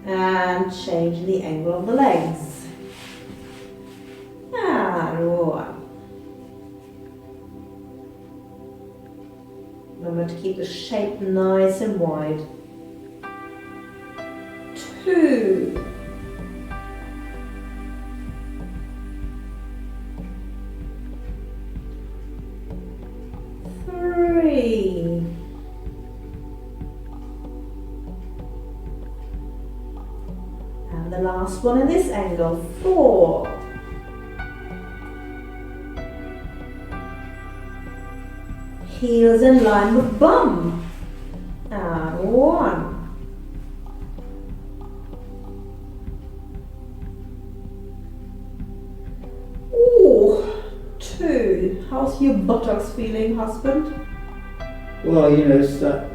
And change the angle of the legs. And one. Remember to keep the shape nice and wide. 2. 3. And the last one in this angle, 4. Heels in line with bum. And 1. Ooh, 2. How's your buttocks feeling, husband? Well, you know, it's that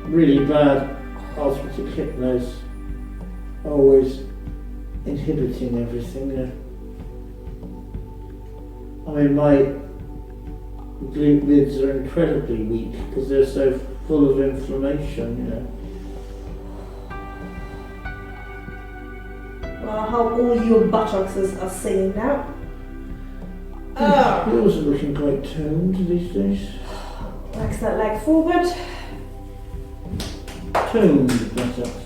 really bad arthritic hip nose, always inhibiting everything, you know. I mean, my glute mids are incredibly weak because they're so full of inflammation, you know. Well, I hope all your buttocks are singing now. Yours are looking quite toned these days. Flex that leg forward. Toned buttocks.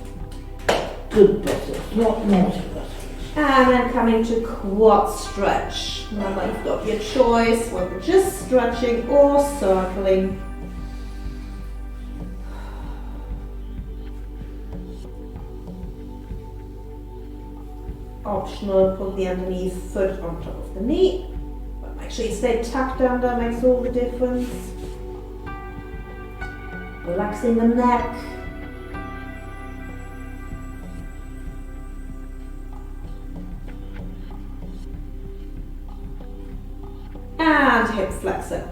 Good buttocks, not naughty buttocks. And then coming to quad stretch. Remember, you've got your choice whether just stretching or circling. Optional, put the underneath foot on top of the knee. But make sure you stay tucked under, makes all the difference. Relaxing the neck. And hip flexor.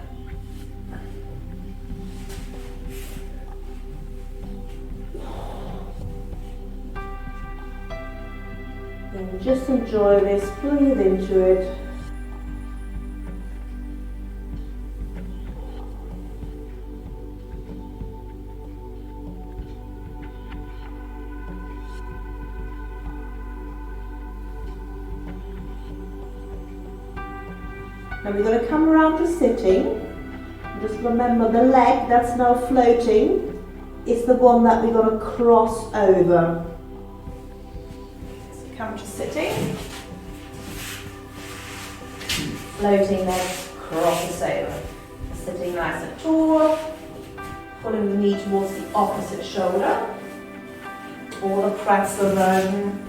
And just enjoy this, breathe into it. Now we're going to come around to sitting. Just remember the leg that's now floating is the one that we're going to cross over. So come to sitting. Floating leg crosses over. Sitting nice and tall. Pulling the knee towards the opposite shoulder. Or the pretzel version.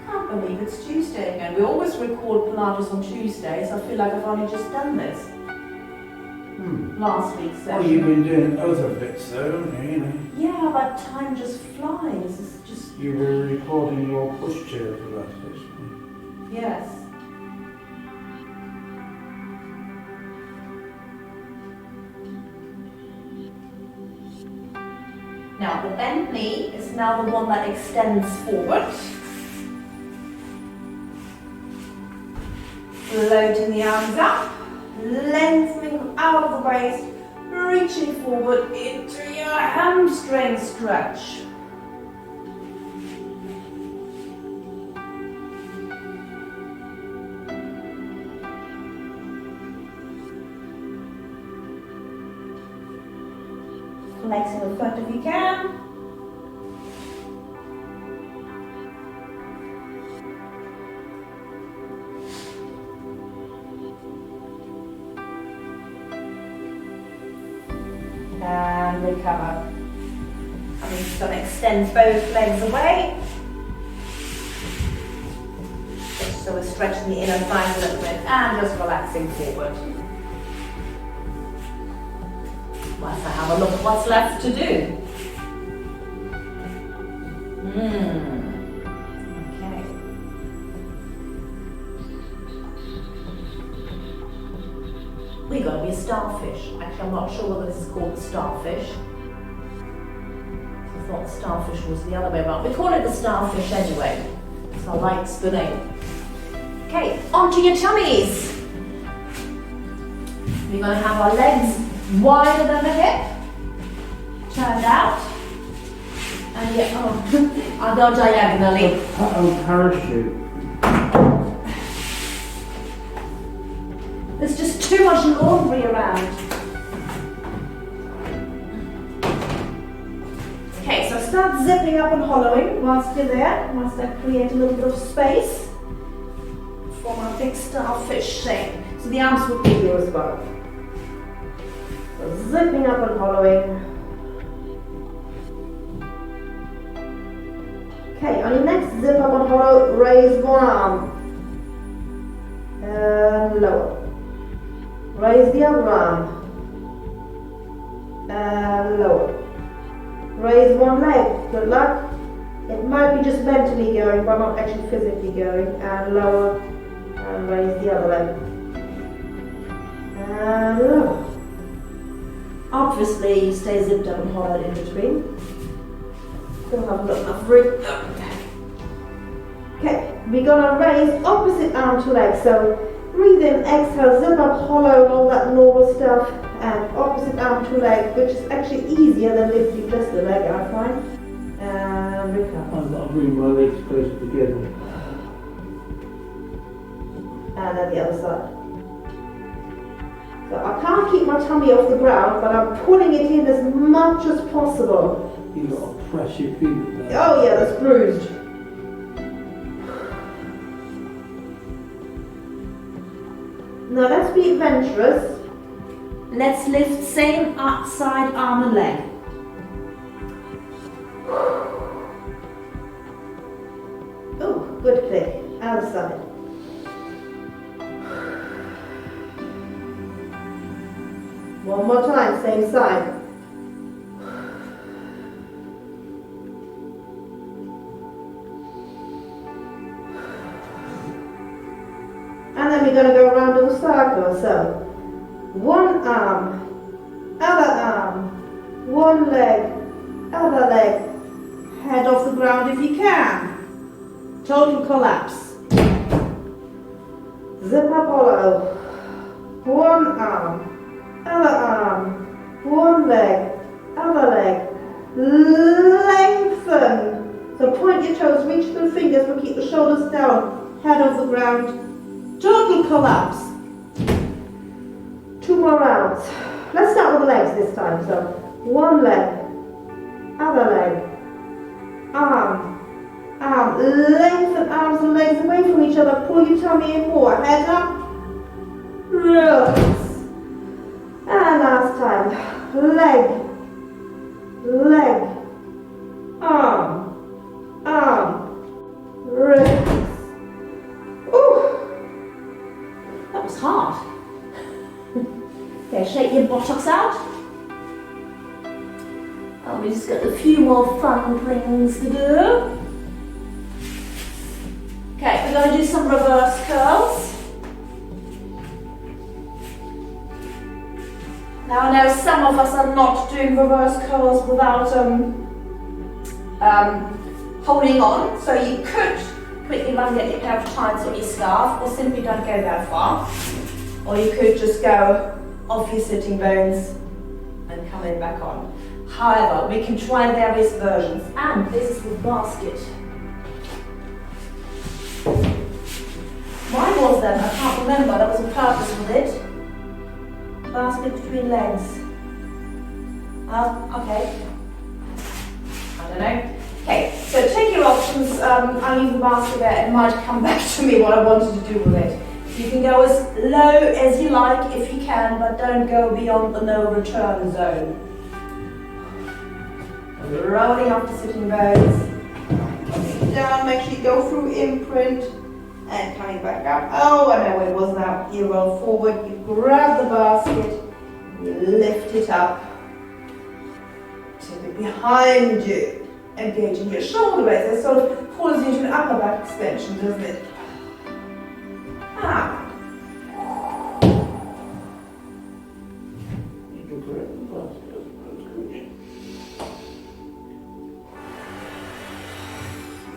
I believe it's Tuesday again. We always record Pilates on Tuesdays. I feel like I've only just done this. Last week's session. Well, you've been doing other bits though, haven't you? You know? Yeah, but time just flies. It's just... You were recording your pushchair Pilates. Yes. Now the bent knee is now the one that extends forward. Floating the arms up, lengthening out of the waist, reaching forward into your hamstring stretch. Flexing the foot if you can. And recover. And we're just going to extend both legs away. Just so we're stretching the inner thighs a little bit and just relaxing forward. Whilst I have a look at what's left to do. Okay. We're going to be a starfish. Actually, I'm not sure whether this is called the starfish. I thought starfish was the other way around. We call it the starfish anyway. So I like the name. Okay, onto your tummies. We're going to have our legs wider than the hip, turned out, and I'll go diagonally. Parachute. There's just too much laundry around. Okay, so start zipping up and hollowing whilst you're there, whilst I create a little bit of space for my big starfish shape. So the arms will be here as well. So zipping up and hollowing. Okay, on your next zip up and hollow, raise one arm. And lower. Raise the other arm. And lower. Raise one leg. Good luck. It might be just mentally going, but not actually physically going. And lower. And raise the other leg. And lower. Obviously, you stay zipped up and hollowed in between. Still haven't got enough room. Okay, we're gonna raise opposite arm to leg. So breathe in, exhale, zip up, hollow, and all that normal stuff. And opposite arm to leg, which is actually easier than lifting just the leg, I find. And recover. I've got to bring my legs closer together. And then the other side. So I can't keep my tummy off the ground, but I'm pulling it in as much as possible. You've got to press your feet there. Oh yeah, that's bruised. Now let's be adventurous. Let's lift same side arm and leg. Oh, good click. Other side. One more time, same side. And then we're going to go around in a circle. So, one arm, other arm, one leg, other leg. Head off the ground if you can. Total collapse. Zip up hollow. One arm, other arm, one leg, other leg. Lengthen. So point your toes, reach the fingers, but keep the shoulders down. Head off the ground. Total collapse. 2 more rounds. Let's start with the legs this time. So, one leg, other leg, arm, arm. Lengthen arms and legs away from each other. Pull your tummy in more. Head up. Relax. And last time. Leg, leg, arm, arm. Relax. Ooh. That was hard. Okay, shake your buttocks out. And we just got a few more fun things to do. Okay, we're going to do some reverse curls. Now I know some of us are not doing reverse curls without holding on, so you could quickly run and get your pair of tights or your scarf, or simply don't go that far. Or you could just go off your sitting bones coming back on. However, we can try various versions, and this is with basket. Why was that? I can't remember. That was a purpose with it. Basket between legs. Okay. I don't know. Okay, so take your options. I'll leave the basket there. It might come back to me what I wanted to do with it. You can go as low as you like if you can, but don't go beyond the no return zone. Rolling up the sitting bones. Coming down, make sure you go through imprint. And coming back up. Oh, I know where it was now. You roll forward, you grab the basket, you lift it up. Tip it behind you, engaging your shoulder blades. It sort of pulls you into an upper back extension, doesn't it? Ah.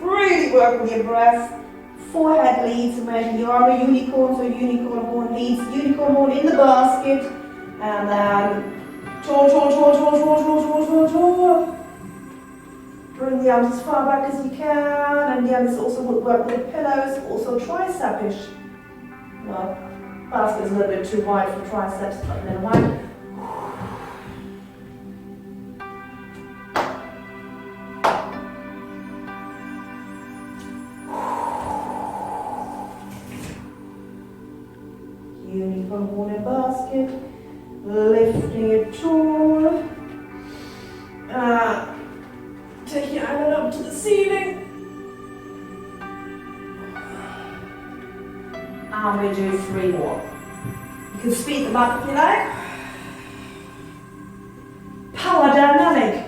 Really work with your breath. Forehead leads when you are a unicorn, so unicorn horn leads, unicorn horn in the basket, and then toe. Bring the arms as far back as you can, and again, this also would work with pillows, also tricep-ish. Well, basket is a little bit too wide for triceps, but never mind. Unicorn horn in basket, lifting it tall, take your island up to the ceiling, and we do 3 more. You can speed them up if you like. Power dynamic.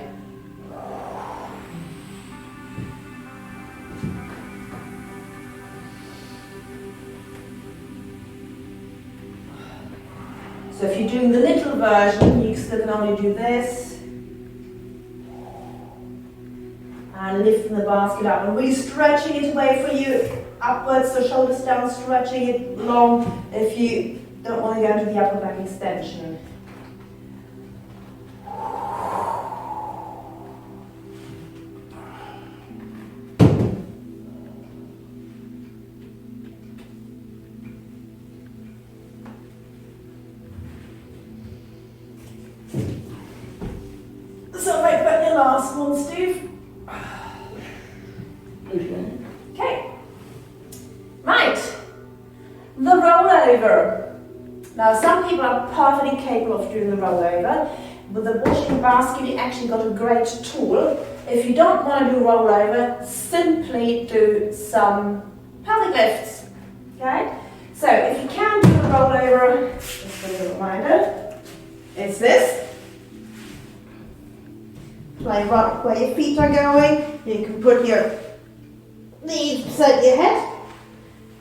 So if you're doing the little version, you still can only do this. And lifting the basket up and really stretching it away for you upwards, so shoulders down, stretching it long if you don't want to go into the upper back extension. So right back your last one, Steve. Okay. Right. The rollover. Now some people are perfectly capable of doing the rollover. With the washing basket, you actually got a great tool. If you don't want to do rollover, simply do some pelvic lifts. Okay? So if you can do the rollover, just a little reminder, it's this. Play right where your feet are going. You can put your knees beside your head.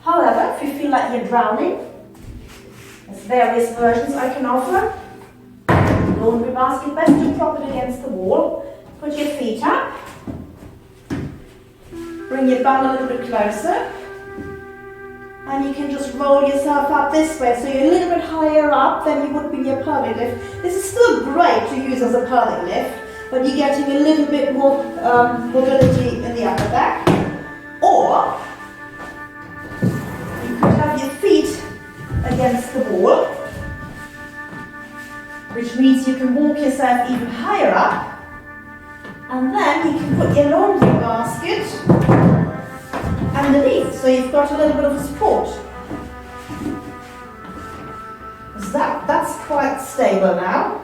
However, if you feel like you're drowning, there's various versions I can offer. Laundry basket, best to prop it against the wall. Put your feet up. Bring your bum a little bit closer. And you can just roll yourself up this way, so you're a little bit higher up than you would be in your pelvic lift. This is still great to use as a pelvic lift, but you're getting a little bit more mobility in the upper back. Or you could have your feet against the wall, which means you can walk yourself even higher up, and then you can put your laundry basket underneath, so you've got a little bit of support. So that's quite stable now.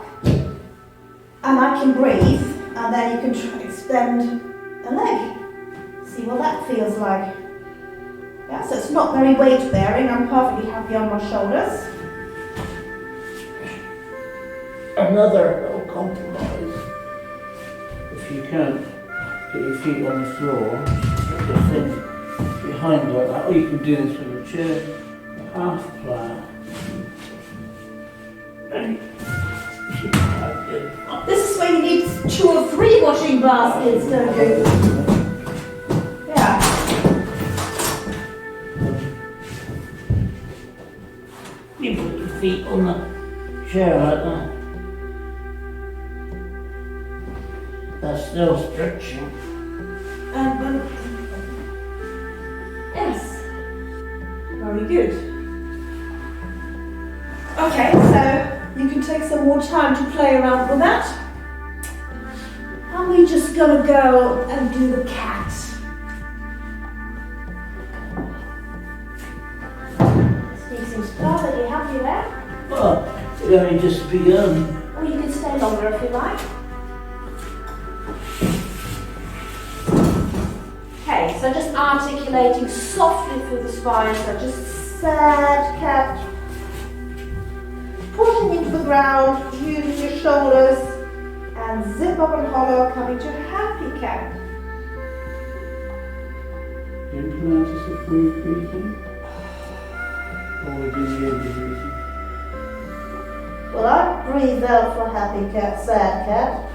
And I can breathe, and then you can try extend a leg. See what that feels like. Yeah, so it's not very weight bearing. I'm perfectly happy on my shoulders. Another little compromise. If you can't get your feet on the floor, put your thing behind like that, or you can do this with a chair, a half flat. This is where you need 2 or 3 washing baskets, don't you? Yeah. You put your feet on the chair like that. still stretching. And yes, very good. Okay, so you can take some more time to play around with that. And we're just gonna go and do the cat. Steve seems perfectly happy there. Well, it's only just begun. Or you can stay longer if you like. Okay, so just articulating softly through the spine, so just sad cat. Pushing into the ground, using your shoulders, and zip up and hollow, coming to happy cat. Implement a free breathing? Or would you need the breathing? Well, I breathe out for happy cat, sad cat.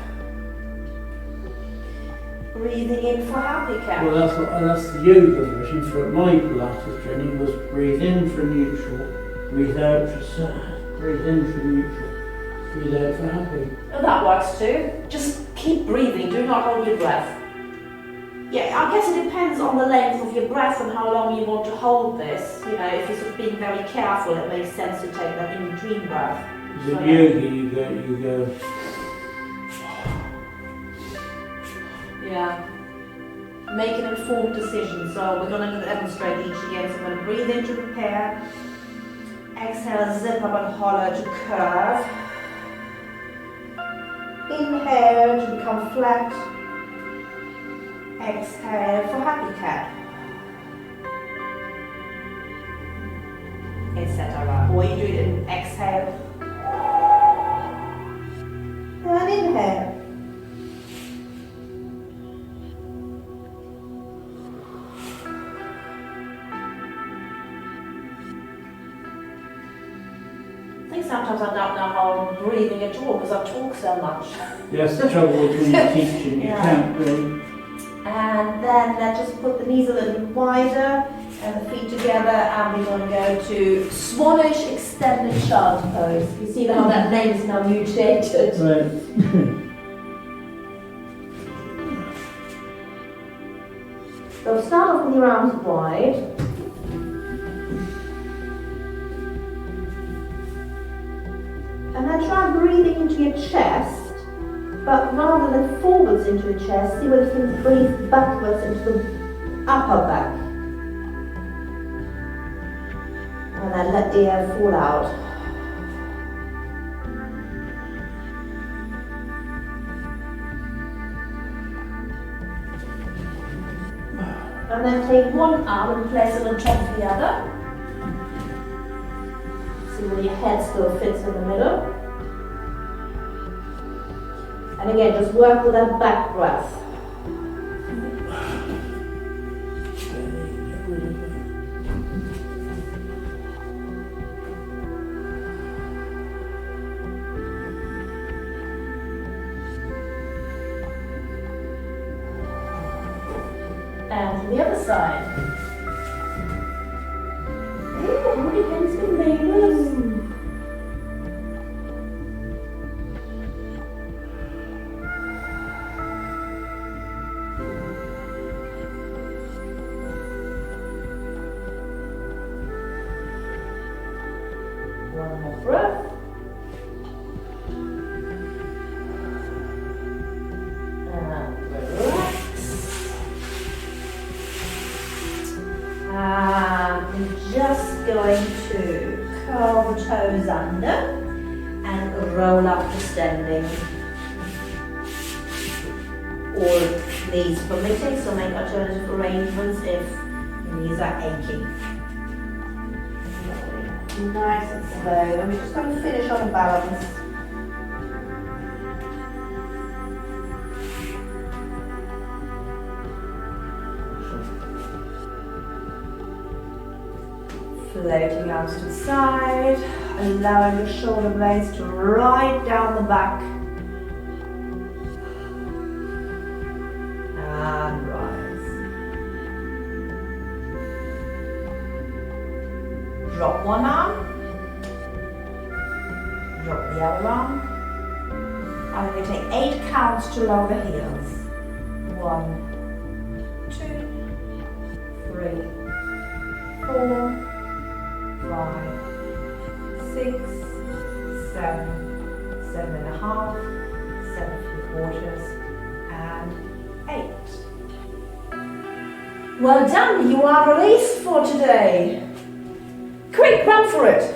Breathing in for happy cat. Well, that's the yoga version. For my Pilates training was breathe in for neutral, breathe out for sad, breathe in for neutral, breathe out for happy. Oh, that works too. Just keep breathing, do not hold your breath. Yeah, I guess it depends on the length of your breath and how long you want to hold this. You know, if you're sort of being very careful, it makes sense to take that in between breath. With yoga, you go. Yeah. Make an informed decision. So we're going to demonstrate each again. So I'm going to breathe in to prepare. Exhale, zip up and hollow to curve. Inhale to become flat. Exhale for happy cat. Etc. Or you do it in exhale. And inhale. I think sometimes I don't know how I'm breathing at all because I talk so much. That's the trouble with when you're teaching, you can't really. And then let's just put the knees a little bit wider and the feet together, and we're going to go to Swanish extended child pose. You see how that name is now mutated. Right. So start off with your arms wide. And then try breathing into your chest, but rather than forwards into the chest, see whether you can breathe backwards into the upper back. And then let the air fall out. And then take one arm and place it on top of the other. See where your head still fits in the middle. And again, just work with that back breath. And to the other side. Oh, you can see neighbors. One more breath. And relax. I'm just going to curl the toes under and roll up to standing. Or knees permitting, so make alternative arrangements if your knees are aching. Nice and slow, and we're just going to finish on a balance. Floating arms to the side, allowing the shoulder blades to ride down the back. And rise. Drop one arm. Drop the other arm. And we're going to take 8 counts to lower the heels. 1, 2, 3, 4, 5, 6, 7, 7.5, 7.75, and 8. Well done, you are released for today. Quick, run for it.